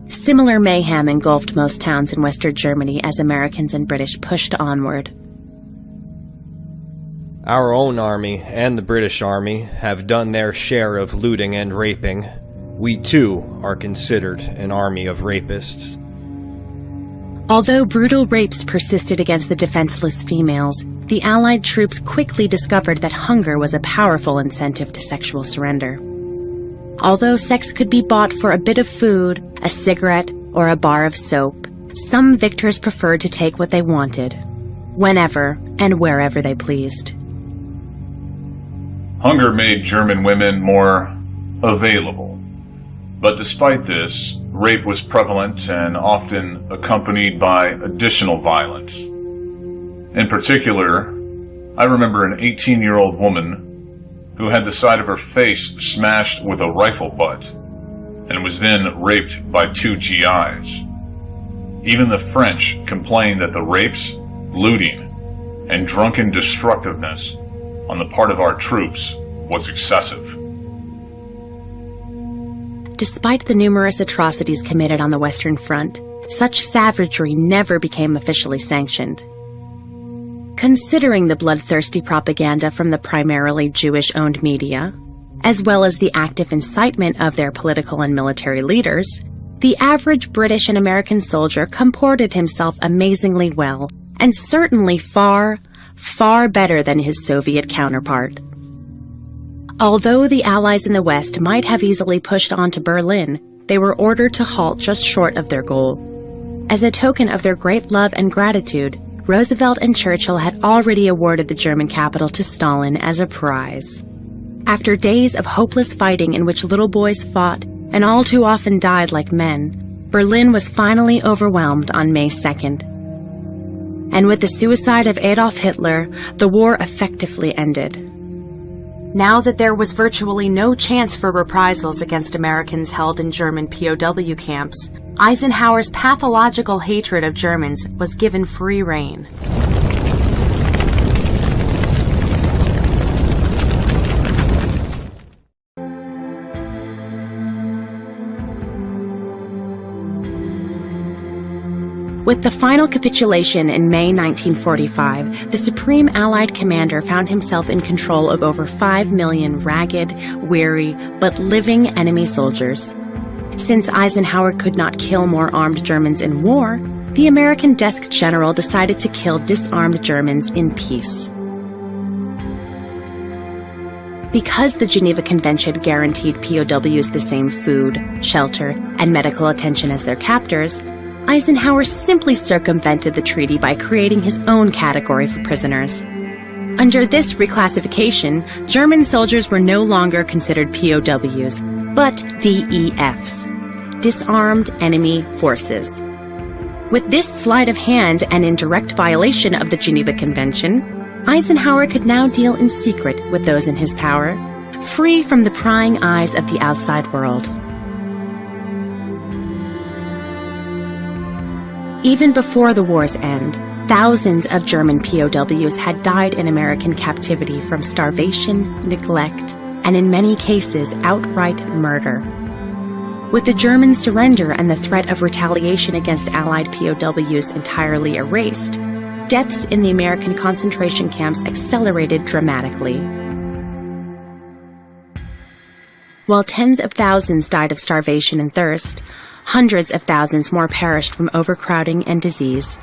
Similar mayhem engulfed most towns in Western Germany as Americans and British pushed onward. Our own army and the British army have done their share of looting and raping. We too are considered an army of rapists. Although brutal rapes persisted against the defenseless females, the Allied troops quickly discovered that hunger was a powerful incentive to sexual surrender. Although sex could be bought for a bit of food, a cigarette, or a bar of soap, some victors preferred to take what they wanted, whenever and wherever they pleased. Hunger made German women more available. But despite this, rape was prevalent and often accompanied by additional violence. In particular, I remember an 18-year-old woman who had the side of her face smashed with a rifle butt and was then raped by 2 GIs. Even the French complained that the rapes, looting, and drunken destructiveness on the part of our troops was excessive. Despite the numerous atrocities committed on the Western Front, such savagery never became officially sanctioned. Considering the bloodthirsty propaganda from the primarily Jewish-owned media, as well as the active incitement of their political and military leaders, the average British and American soldier comported himself amazingly well, and certainly far, far better than his Soviet counterpart. Although the Allies in the West might have easily pushed on to Berlin, they were ordered to halt just short of their goal. As a token of their great love and gratitude, Roosevelt and Churchill had already awarded the German capital to Stalin as a prize. After days of hopeless fighting in which little boys fought and all too often died like men, Berlin was finally overwhelmed on May 2nd. And with the suicide of Adolf Hitler, the war effectively ended. Now that there was virtually no chance for reprisals against Americans held in German POW camps, Eisenhower's pathological hatred of Germans was given free rein. With the final capitulation in May 1945, the Supreme Allied commander found himself in control of over 5 million ragged, weary, but living enemy soldiers. Since Eisenhower could not kill more armed Germans in war, the American desk general decided to kill disarmed Germans in peace. Because the Geneva Convention guaranteed POWs the same food, shelter, and medical attention as their captors, Eisenhower simply circumvented the treaty by creating his own category for prisoners. Under this reclassification, German soldiers were no longer considered POWs, but DEFs, disarmed enemy forces. With this sleight of hand and in direct violation of the Geneva Convention, Eisenhower could now deal in secret with those in his power, free from the prying eyes of the outside world. Even before the war's end, thousands of German POWs had died in American captivity from starvation, neglect, and in many cases, outright murder. With the German surrender and the threat of retaliation against Allied POWs entirely erased, deaths in the American concentration camps accelerated dramatically. While tens of thousands died of starvation and thirst, hundreds of thousands more perished from overcrowding and disease.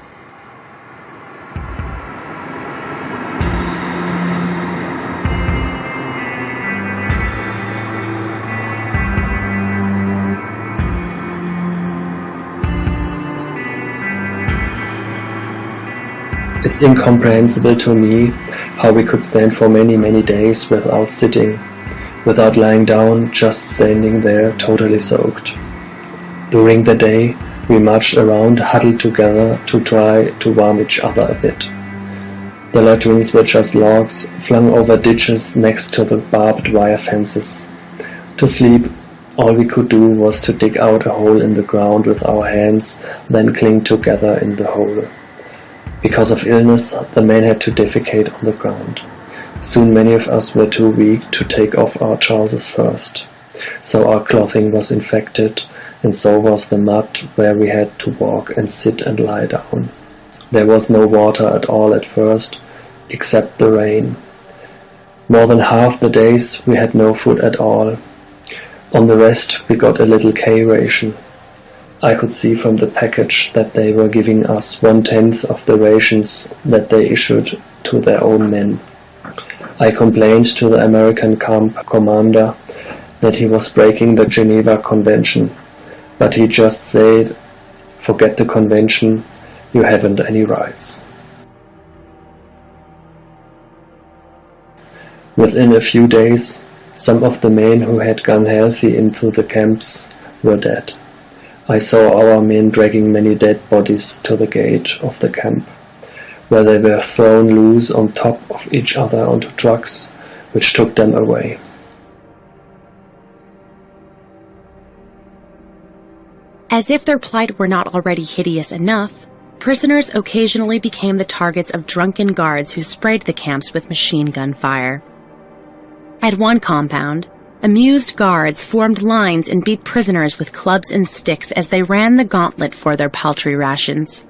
It's incomprehensible to me how we could stand for many, many days without sitting, without lying down, just standing there totally soaked. During the day, we marched around, huddled together to try to warm each other a bit. The latrines were just logs flung over ditches next to the barbed wire fences. To sleep, all we could do was to dig out a hole in the ground with our hands, then cling together in the hole. Because of illness, the men had to defecate on the ground. Soon many of us were too weak to take off our trousers first. So our clothing was infected, and so was the mud where we had to walk and sit and lie down. There was no water at all at first, except the rain. More than half the days we had no food at all. On the rest we got a little K-ration. I could see from the package that they were giving us 1/10 of the rations that they issued to their own men. I complained to the American camp commander that he was breaking the Geneva Convention, but he just said, "Forget the convention, you haven't any rights." Within a few days, some of the men who had gone healthy into the camps were dead. I saw our men dragging many dead bodies to the gate of the camp, where they were thrown loose on top of each other onto trucks, which took them away. As if their plight were not already hideous enough, prisoners occasionally became the targets of drunken guards who sprayed the camps with machine gun fire. At one compound, amused guards formed lines and beat prisoners with clubs and sticks as they ran the gauntlet for their paltry rations.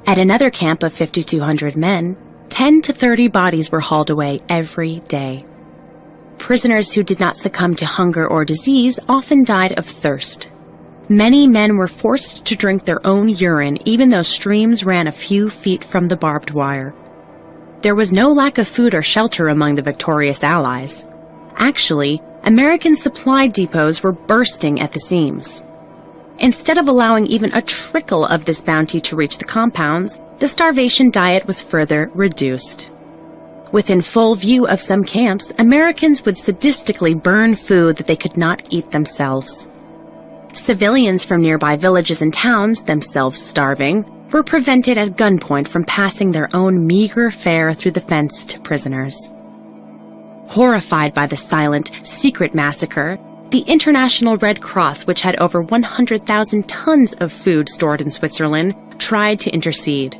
At another camp of 5,200 men, 10 to 30 bodies were hauled away every day. Prisoners who did not succumb to hunger or disease often died of thirst. Many men were forced to drink their own urine even though streams ran a few feet from the barbed wire. There was no lack of food or shelter among the victorious Allies. Actually, American supply depots were bursting at the seams. Instead of allowing even a trickle of this bounty to reach the compounds, the starvation diet was further reduced. Within full view of some camps, Americans would sadistically burn food that they could not eat themselves. Civilians from nearby villages and towns, themselves starving, were prevented at gunpoint from passing their own meager fare through the fence to prisoners. Horrified by the silent, secret massacre, the International Red Cross, which had over 100,000 tons of food stored in Switzerland, tried to intercede.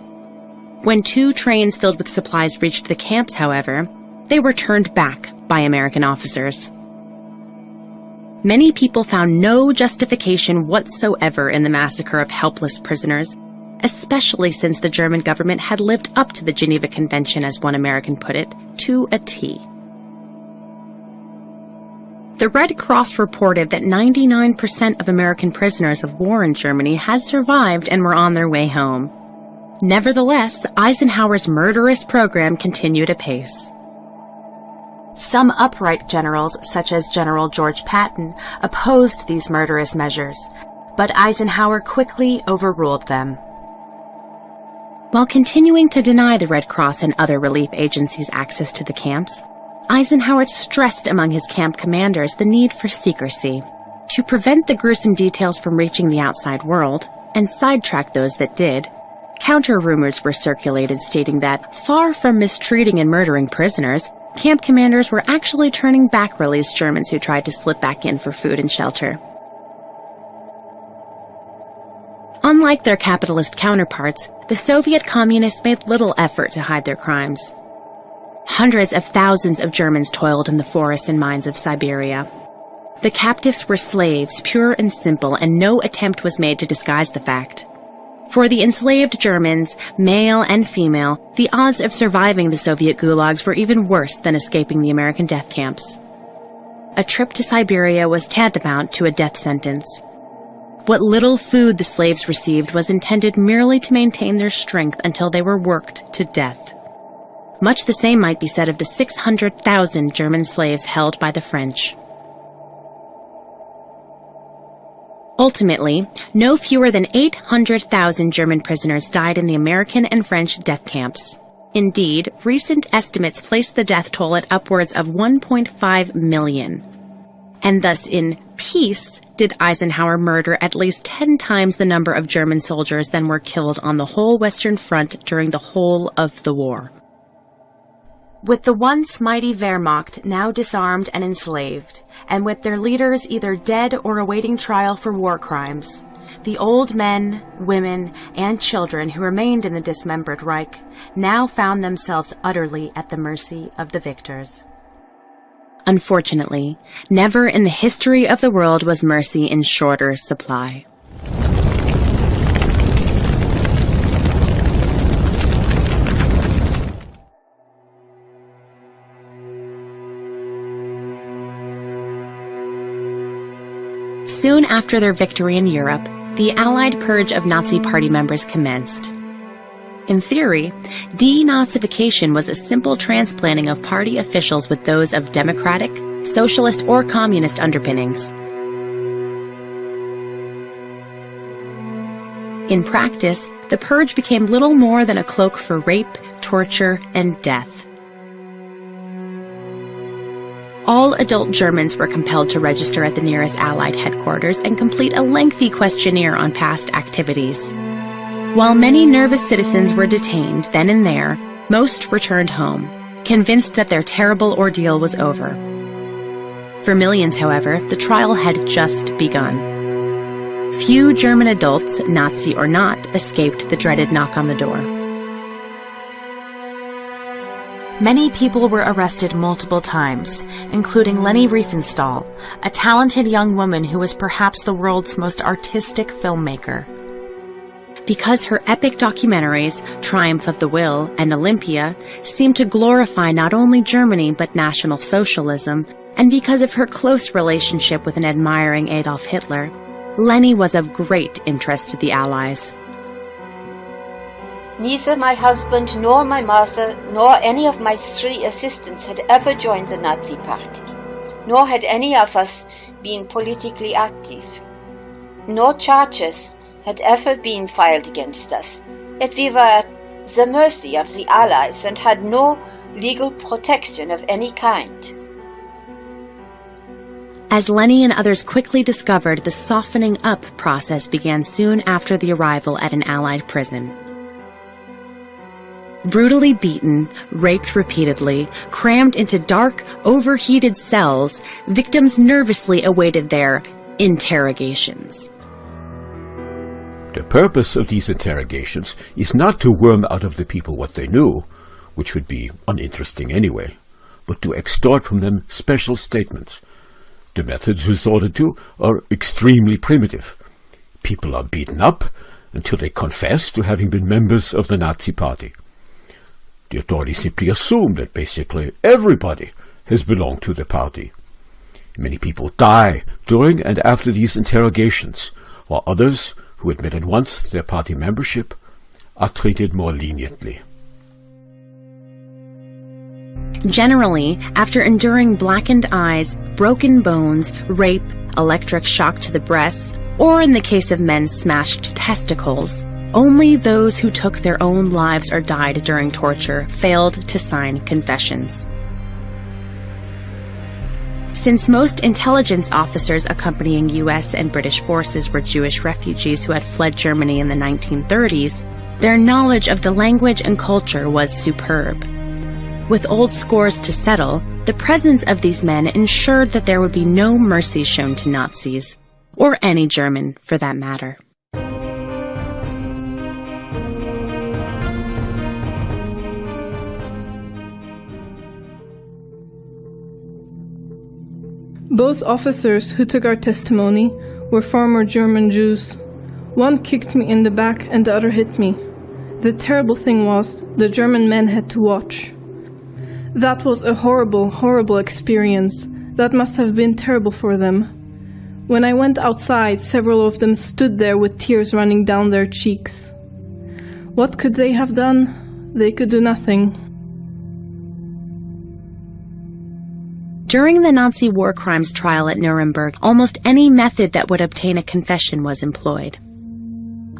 When 2 trains filled with supplies reached the camps, however, they were turned back by American officers. Many people found no justification whatsoever in the massacre of helpless prisoners, especially since the German government had lived up to the Geneva Convention, as one American put it, to a T. The Red Cross reported that 99% of American prisoners of war in Germany had survived and were on their way home. Nevertheless, Eisenhower's murderous program continued apace. Some upright generals, such as General George Patton, opposed these murderous measures, but Eisenhower quickly overruled them. While continuing to deny the Red Cross and other relief agencies access to the camps, Eisenhower stressed among his camp commanders the need for secrecy to prevent the gruesome details from reaching the outside world and sidetrack those that did. Counter-rumors were circulated stating that, far from mistreating and murdering prisoners, camp commanders were actually turning back released Germans who tried to slip back in for food and shelter. Unlike their capitalist counterparts, the Soviet communists made little effort to hide their crimes. Hundreds of thousands of Germans toiled in the forests and mines of Siberia. The captives were slaves, pure and simple, and no attempt was made to disguise the fact. For the enslaved Germans, male and female, the odds of surviving the Soviet gulags were even worse than escaping the American death camps. A trip to Siberia was tantamount to a death sentence. What little food the slaves received was intended merely to maintain their strength until they were worked to death. Much the same might be said of the 600,000 German slaves held by the French. Ultimately, no fewer than 800,000 German prisoners died in the American and French death camps. Indeed, recent estimates place the death toll at upwards of 1.5 million. And thus, in peace, did Eisenhower murder at least 10 times the number of German soldiers than were killed on the whole Western Front during the whole of the war. With the once mighty Wehrmacht now disarmed and enslaved, and with their leaders either dead or awaiting trial for war crimes, the old men, women, and children who remained in the dismembered Reich now found themselves utterly at the mercy of the victors. Unfortunately, never in the history of the world was mercy in shorter supply. Soon after their victory in Europe, the Allied purge of Nazi Party members commenced. In theory, denazification was a simple transplanting of party officials with those of democratic, socialist, or communist underpinnings. In practice, the purge became little more than a cloak for rape, torture, and death. All adult Germans were compelled to register at the nearest Allied headquarters and complete a lengthy questionnaire on past activities. While many nervous citizens were detained then and there, most returned home, convinced that their terrible ordeal was over. For millions, however, the trial had just begun. Few German adults, Nazi or not, escaped the dreaded knock on the door. Many people were arrested multiple times, including Leni Riefenstahl, a talented young woman who was perhaps the world's most artistic filmmaker. Because her epic documentaries, Triumph of the Will and Olympia, seemed to glorify not only Germany but National Socialism, and because of her close relationship with an admiring Adolf Hitler, Leni was of great interest to the Allies. Neither my husband nor my mother nor any of my 3 assistants had ever joined the Nazi Party, nor had any of us been politically active. No charges had ever been filed against us, yet we were at the mercy of the Allies and had no legal protection of any kind. As Leni and others quickly discovered, the softening up process began soon after the arrival at an Allied prison. Brutally beaten, raped repeatedly, crammed into dark, overheated cells, victims nervously awaited their interrogations. The purpose of these interrogations is not to worm out of the people what they knew, which would be uninteresting anyway, but to extort from them special statements. The methods resorted to are extremely primitive. People are beaten up until they confess to having been members of the Nazi Party. The authorities simply assume that basically everybody has belonged to the party. Many people die during and after these interrogations, while others, who admit at once their party membership, are treated more leniently. Generally, after enduring blackened eyes, broken bones, rape, electric shock to the breasts, or in the case of men, smashed testicles, Only those who took their own lives or died during torture failed to sign confessions. Since most intelligence officers accompanying U.S. and British forces were Jewish refugees who had fled Germany in the 1930s, their knowledge of the language and culture was superb. With old scores to settle, the presence of these men ensured that there would be no mercy shown to Nazis, or any German for that matter. Both officers who took our testimony were former German Jews. One kicked me in the back and the other hit me. The terrible thing was, the German men had to watch. That was a horrible, horrible experience. That must have been terrible for them. When I went outside, several of them stood there with tears running down their cheeks. What could they have done? They could do nothing. During the Nazi war crimes trial at Nuremberg, almost any method that would obtain a confession was employed.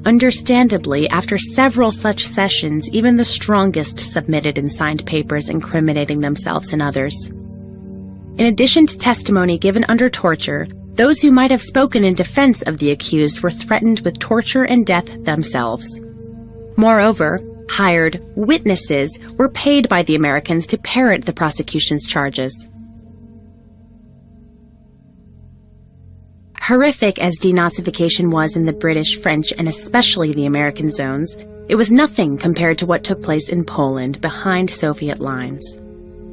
Understandably, after several such sessions, even the strongest submitted and signed papers incriminating themselves and others. In addition to testimony given under torture, those who might have spoken in defense of the accused were threatened with torture and death themselves. Moreover, hired witnesses were paid by the Americans to parrot the prosecution's charges. Horrific as denazification was in the British, French, and especially the American zones, it was nothing compared to what took place in Poland behind Soviet lines.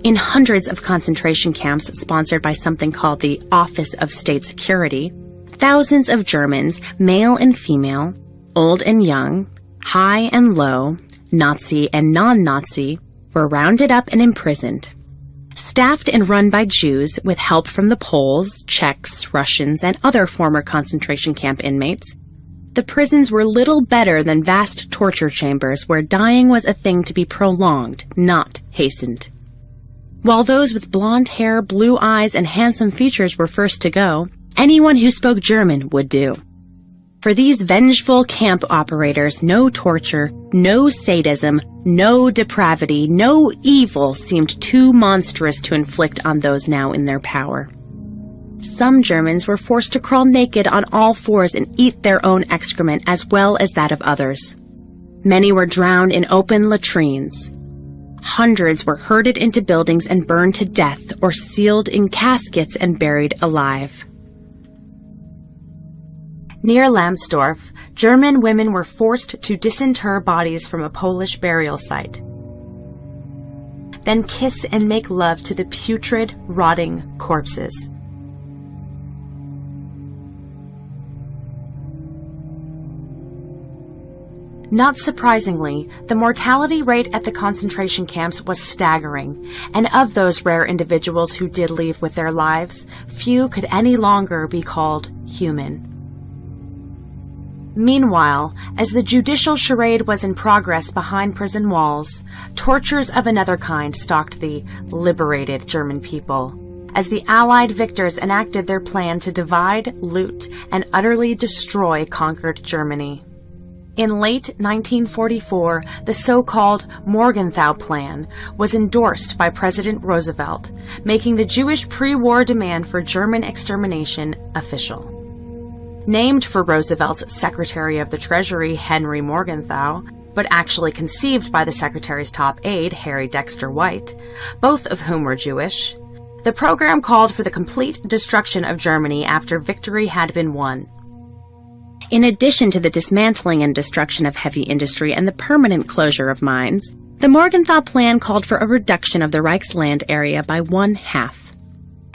In hundreds of concentration camps sponsored by something called the Office of State Security, thousands of Germans, male and female, old and young, high and low, Nazi and non-Nazi, were rounded up and imprisoned. Staffed and run by Jews with help from the Poles, Czechs, Russians, and other former concentration camp inmates, the prisons were little better than vast torture chambers where dying was a thing to be prolonged, not hastened. While those with blonde hair, blue eyes, and handsome features were first to go, anyone who spoke German would do. For these vengeful camp operators, no torture, no sadism, no depravity, no evil seemed too monstrous to inflict on those now in their power. Some Germans were forced to crawl naked on all fours and eat their own excrement as well as that of others. Many were drowned in open latrines. Hundreds were herded into buildings and burned to death or sealed in caskets and buried alive. Near Lambsdorff, German women were forced to disinter bodies from a Polish burial site, then kiss and make love to the putrid, rotting corpses. Not surprisingly, the mortality rate at the concentration camps was staggering, and of those rare individuals who did leave with their lives, few could any longer be called human. Meanwhile, as the judicial charade was in progress behind prison walls, tortures of another kind stalked the liberated German people, as the Allied victors enacted their plan to divide, loot, and utterly destroy conquered Germany. In late 1944, the so-called Morgenthau Plan was endorsed by President Roosevelt, making the Jewish pre-war demand for German extermination official. Named for Roosevelt's Secretary of the Treasury, Henry Morgenthau, but actually conceived by the Secretary's top aide, Harry Dexter White, both of whom were Jewish, the program called for the complete destruction of Germany after victory had been won. In addition to the dismantling and destruction of heavy industry and the permanent closure of mines, the Morgenthau Plan called for a reduction of the Reich's land area by 1/2.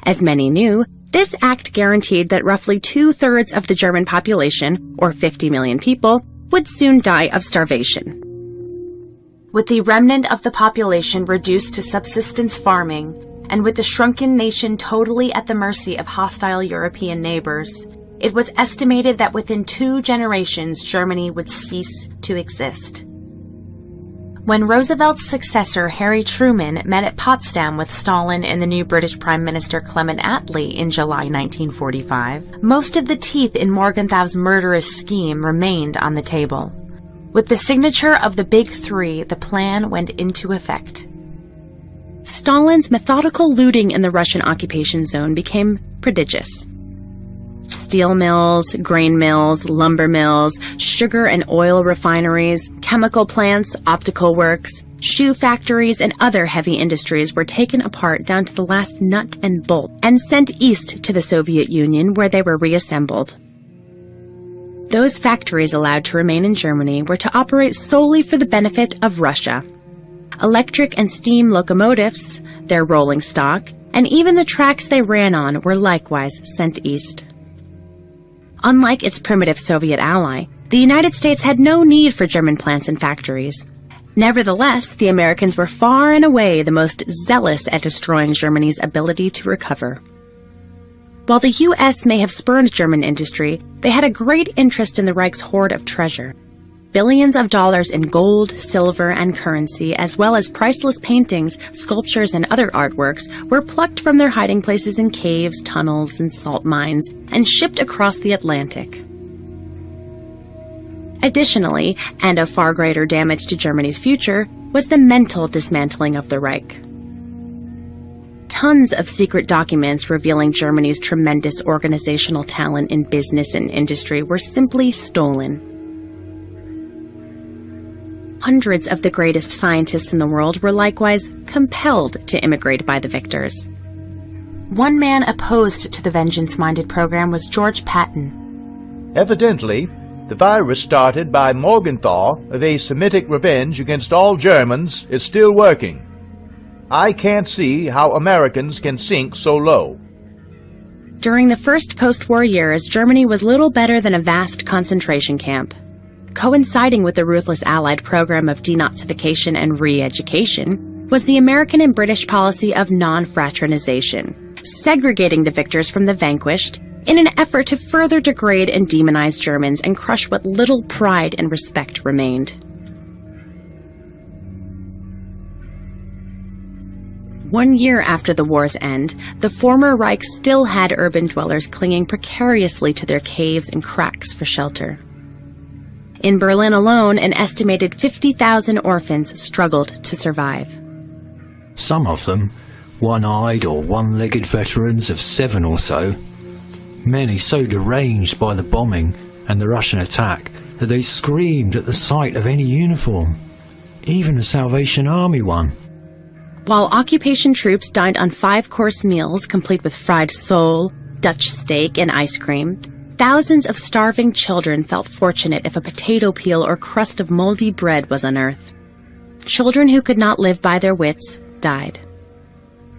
As many knew, this act guaranteed that roughly 2/3 of the German population, or 50 million people, would soon die of starvation. With the remnant of the population reduced to subsistence farming, and with the shrunken nation totally at the mercy of hostile European neighbors, it was estimated that within 2 generations Germany would cease to exist. When Roosevelt's successor, Harry Truman, met at Potsdam with Stalin and the new British Prime Minister Clement Attlee in July 1945, most of the teeth in Morgenthau's murderous scheme remained on the table. With the signature of the Big Three, the plan went into effect. Stalin's methodical looting in the Russian occupation zone became prodigious. Steel mills, grain mills, lumber mills, sugar and oil refineries, chemical plants, optical works, shoe factories, and other heavy industries were taken apart down to the last nut and bolt and sent east to the Soviet Union, where they were reassembled. Those factories allowed to remain in Germany were to operate solely for the benefit of Russia. Electric and steam locomotives, their rolling stock, and even the tracks they ran on were likewise sent east. Unlike its primitive Soviet ally, the United States had no need for German plants and factories. Nevertheless, the Americans were far and away the most zealous at destroying Germany's ability to recover. While the U.S. may have spurned German industry, they had a great interest in the Reich's hoard of treasure. Billions of dollars in gold, silver, and currency, as well as priceless paintings, sculptures, and other artworks, were plucked from their hiding places in caves, tunnels, and salt mines, and shipped across the Atlantic. Additionally, and of far greater damage to Germany's future, was the mental dismantling of the Reich. Tons of secret documents revealing Germany's tremendous organizational talent in business and industry were simply stolen. Hundreds of the greatest scientists in the world were likewise compelled to immigrate by the victors. One man opposed to the vengeance-minded program was George Patton. Evidently, the virus started by Morgenthau of a Semitic revenge against all Germans is still working. I can't see how Americans can sink so low. During the first post-war years, Germany was little better than a vast concentration camp. Coinciding with the ruthless Allied program of denazification and re-education was the American and British policy of non-fraternization, segregating the victors from the vanquished in an effort to further degrade and demonize Germans and crush what little pride and respect remained. One year after the war's end, the former Reich still had urban dwellers clinging precariously to their caves and cracks for shelter. In Berlin alone, an estimated 50,000 orphans struggled to survive. Some of them, one-eyed or one-legged veterans of 7 or so, many so deranged by the bombing and the Russian attack that they screamed at the sight of any uniform, even a Salvation Army one. While occupation troops dined on 5-course meals complete with fried sole, Dutch steak, and ice cream, thousands of starving children felt fortunate if a potato peel or crust of moldy bread was unearthed. Children who could not live by their wits died.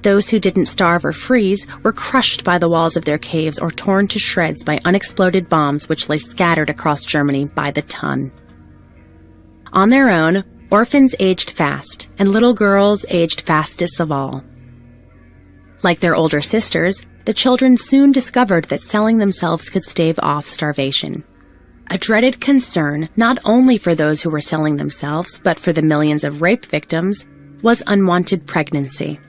Those who didn't starve or freeze were crushed by the walls of their caves or torn to shreds by unexploded bombs which lay scattered across Germany by the ton. On their own, orphans aged fast, and little girls aged fastest of all. Like their older sisters, the children soon discovered that selling themselves could stave off starvation. A dreaded concern, not only for those who were selling themselves, but for the millions of rape victims, was unwanted pregnancy.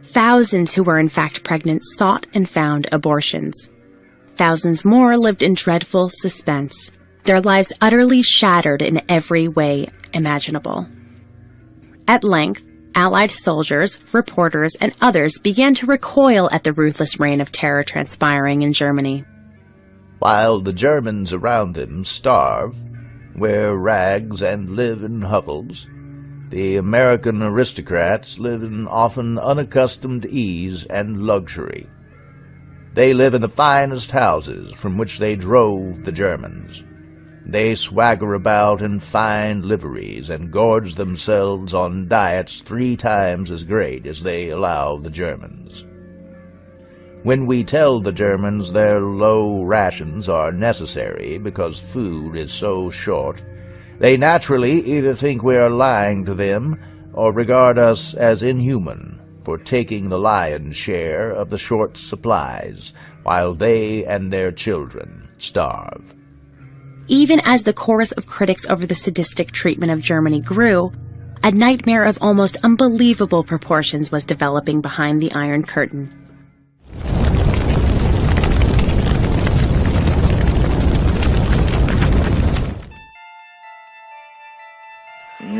Thousands who were in fact pregnant sought and found abortions. Thousands more lived in dreadful suspense, their lives utterly shattered in every way imaginable. At length, Allied soldiers, reporters, and others began to recoil at the ruthless reign of terror transpiring in Germany. While the Germans around them starve, wear rags, and live in hovels, the American aristocrats live in often unaccustomed ease and luxury. They live in the finest houses from which they drove the Germans. They swagger about in fine liveries and gorge themselves on diets 3 times as great as they allow the Germans. When we tell the Germans their low rations are necessary because food is so short, they naturally either think we are lying to them or regard us as inhuman for taking the lion's share of the short supplies while they and their children starve. Even as the chorus of critics over the sadistic treatment of Germany grew, a nightmare of almost unbelievable proportions was developing behind the Iron Curtain.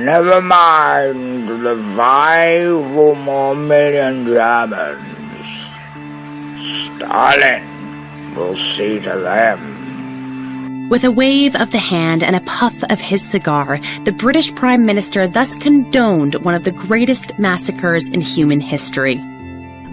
Never mind the 5 or more million Germans. Stalin will see to them. With a wave of the hand and a puff of his cigar, the British Prime Minister thus condoned one of the greatest massacres in human history.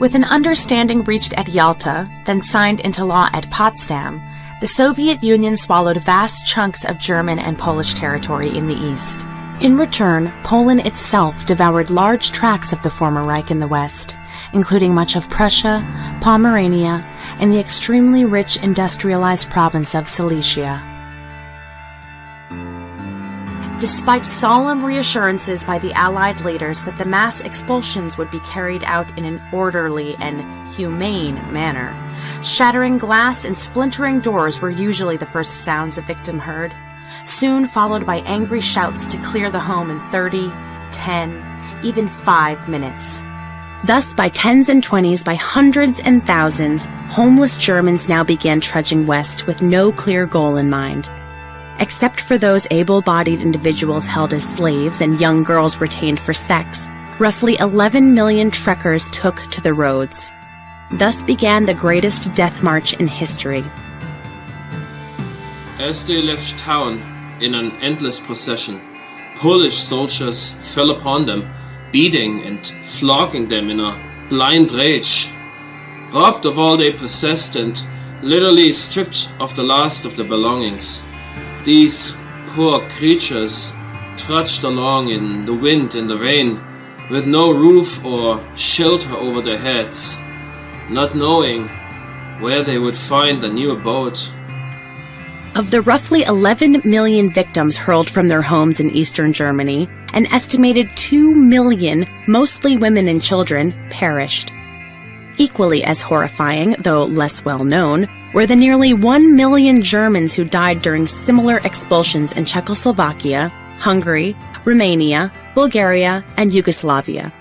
With an understanding reached at Yalta, then signed into law at Potsdam, the Soviet Union swallowed vast chunks of German and Polish territory in the east. In return, Poland itself devoured large tracts of the former Reich in the west, including much of Prussia, Pomerania, and the extremely rich industrialized province of Silesia. Despite solemn reassurances by the Allied leaders that the mass expulsions would be carried out in an orderly and humane manner, shattering glass and splintering doors were usually the first sounds a victim heard, soon followed by angry shouts to clear the home in 30, 10, even 5 minutes. Thus, by tens and twenties, by hundreds and thousands, homeless Germans now began trudging west with no clear goal in mind. Except for those able-bodied individuals held as slaves and young girls retained for sex, roughly 11 million trekkers took to the roads. Thus began the greatest death march in history. As they left town in an endless procession, Polish soldiers fell upon them, beating and flogging them in a blind rage. Robbed of all they possessed and literally stripped of the last of their belongings, these poor creatures trudged along in the wind and the rain, with no roof or shelter over their heads, not knowing where they would find a new abode. Of the roughly 11 million victims hurled from their homes in eastern Germany, an estimated 2 million, mostly women and children, perished. Equally as horrifying, though less well known, were the nearly 1 million Germans who died during similar expulsions in Czechoslovakia, Hungary, Romania, Bulgaria, and Yugoslavia.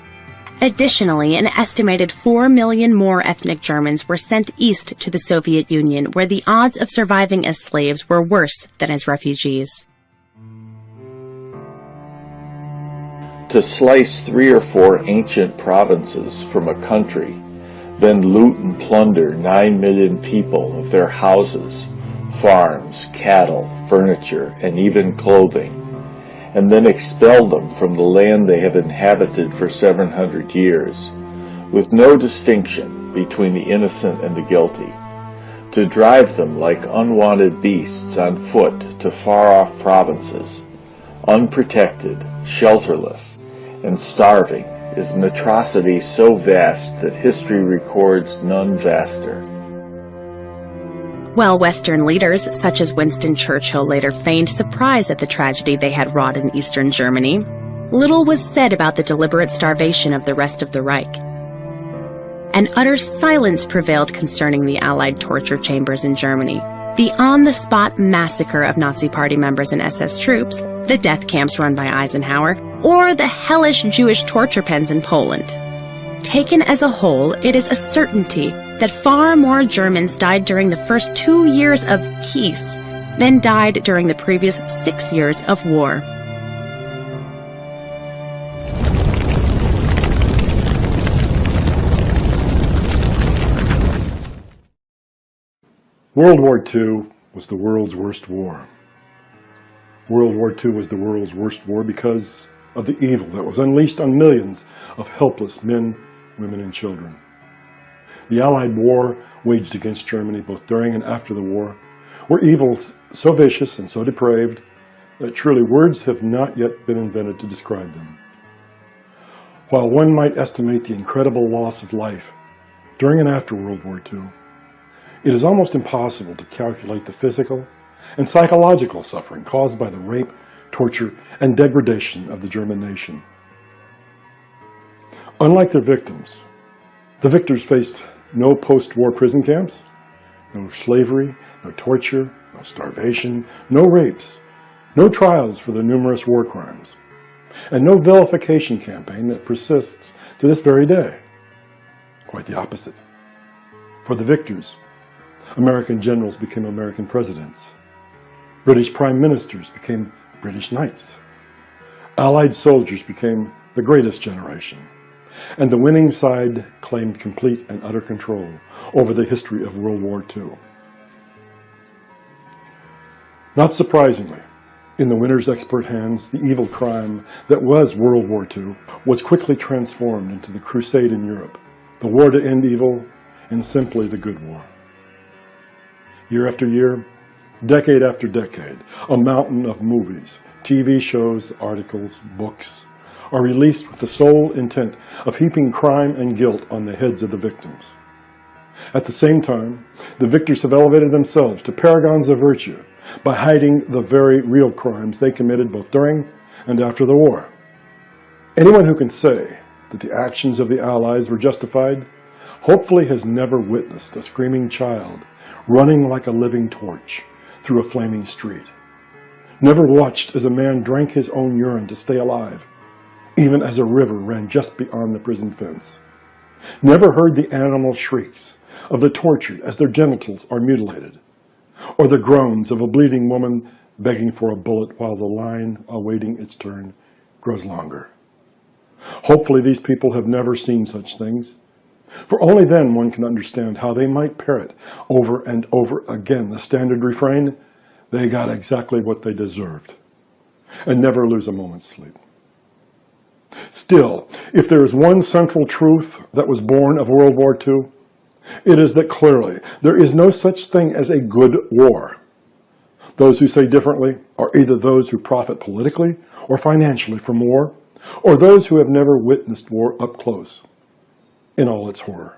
Additionally, an estimated 4 million more ethnic Germans were sent east to the Soviet Union, where the odds of surviving as slaves were worse than as refugees. To slice 3 or 4 ancient provinces from a country, then loot and plunder 9 million people of their houses, farms, cattle, furniture, and even clothing, and then expel them from the land they have inhabited for 700 years, with no distinction between the innocent and the guilty, to drive them like unwanted beasts on foot to far-off provinces, unprotected, shelterless, and starving, is an atrocity so vast that history records none vaster. While Western leaders, such as Winston Churchill, later feigned surprise at the tragedy they had wrought in eastern Germany, little was said about the deliberate starvation of the rest of the Reich. An utter silence prevailed concerning the Allied torture chambers in Germany, the on-the-spot massacre of Nazi Party members and SS troops, the death camps run by Eisenhower, or the hellish Jewish torture pens in Poland. Taken as a whole, it is a certainty that far more Germans died during the first 2 years of peace than died during the previous 6 years of war. World War II was the world's worst war. World War II was the world's worst war because of the evil that was unleashed on millions of helpless men, women, and children. The Allied war waged against Germany both during and after the war were evils so vicious and so depraved that truly words have not yet been invented to describe them. While one might estimate the incredible loss of life during and after World War II, it is almost impossible to calculate the physical and psychological suffering caused by the rape, torture, and degradation of the German nation. Unlike their victims, the victors faced no post-war prison camps, no slavery, no torture, no starvation, no rapes, no trials for their numerous war crimes, and no vilification campaign that persists to this very day. Quite the opposite. For the victors, American generals became American presidents. British prime ministers became British knights. Allied soldiers became the greatest generation, and the winning side claimed complete and utter control over the history of World War II. Not surprisingly, in the winner's expert hands, the evil crime that was World War II was quickly transformed into the crusade in Europe, the war to end evil, and simply the good war. Year after year, decade after decade, a mountain of movies, TV shows, articles, books are released with the sole intent of heaping crime and guilt on the heads of the victims. At the same time, the victors have elevated themselves to paragons of virtue by hiding the very real crimes they committed both during and after the war. Anyone who can say that the actions of the Allies were justified hopefully has never witnessed a screaming child running like a living torch through a flaming street, never watched as a man drank his own urine to stay alive, even as a river ran just beyond the prison fence, never heard the animal shrieks of the tortured as their genitals are mutilated, or the groans of a bleeding woman begging for a bullet while the line awaiting its turn grows longer. Hopefully these people have never seen such things, for only then one can understand how they might parrot over and over again the standard refrain, "They got exactly what they deserved," and never lose a moment's sleep. Still, if there is one central truth that was born of World War II, it is that clearly there is no such thing as a good war. Those who say differently are either those who profit politically or financially from war, or those who have never witnessed war up close in all its horror.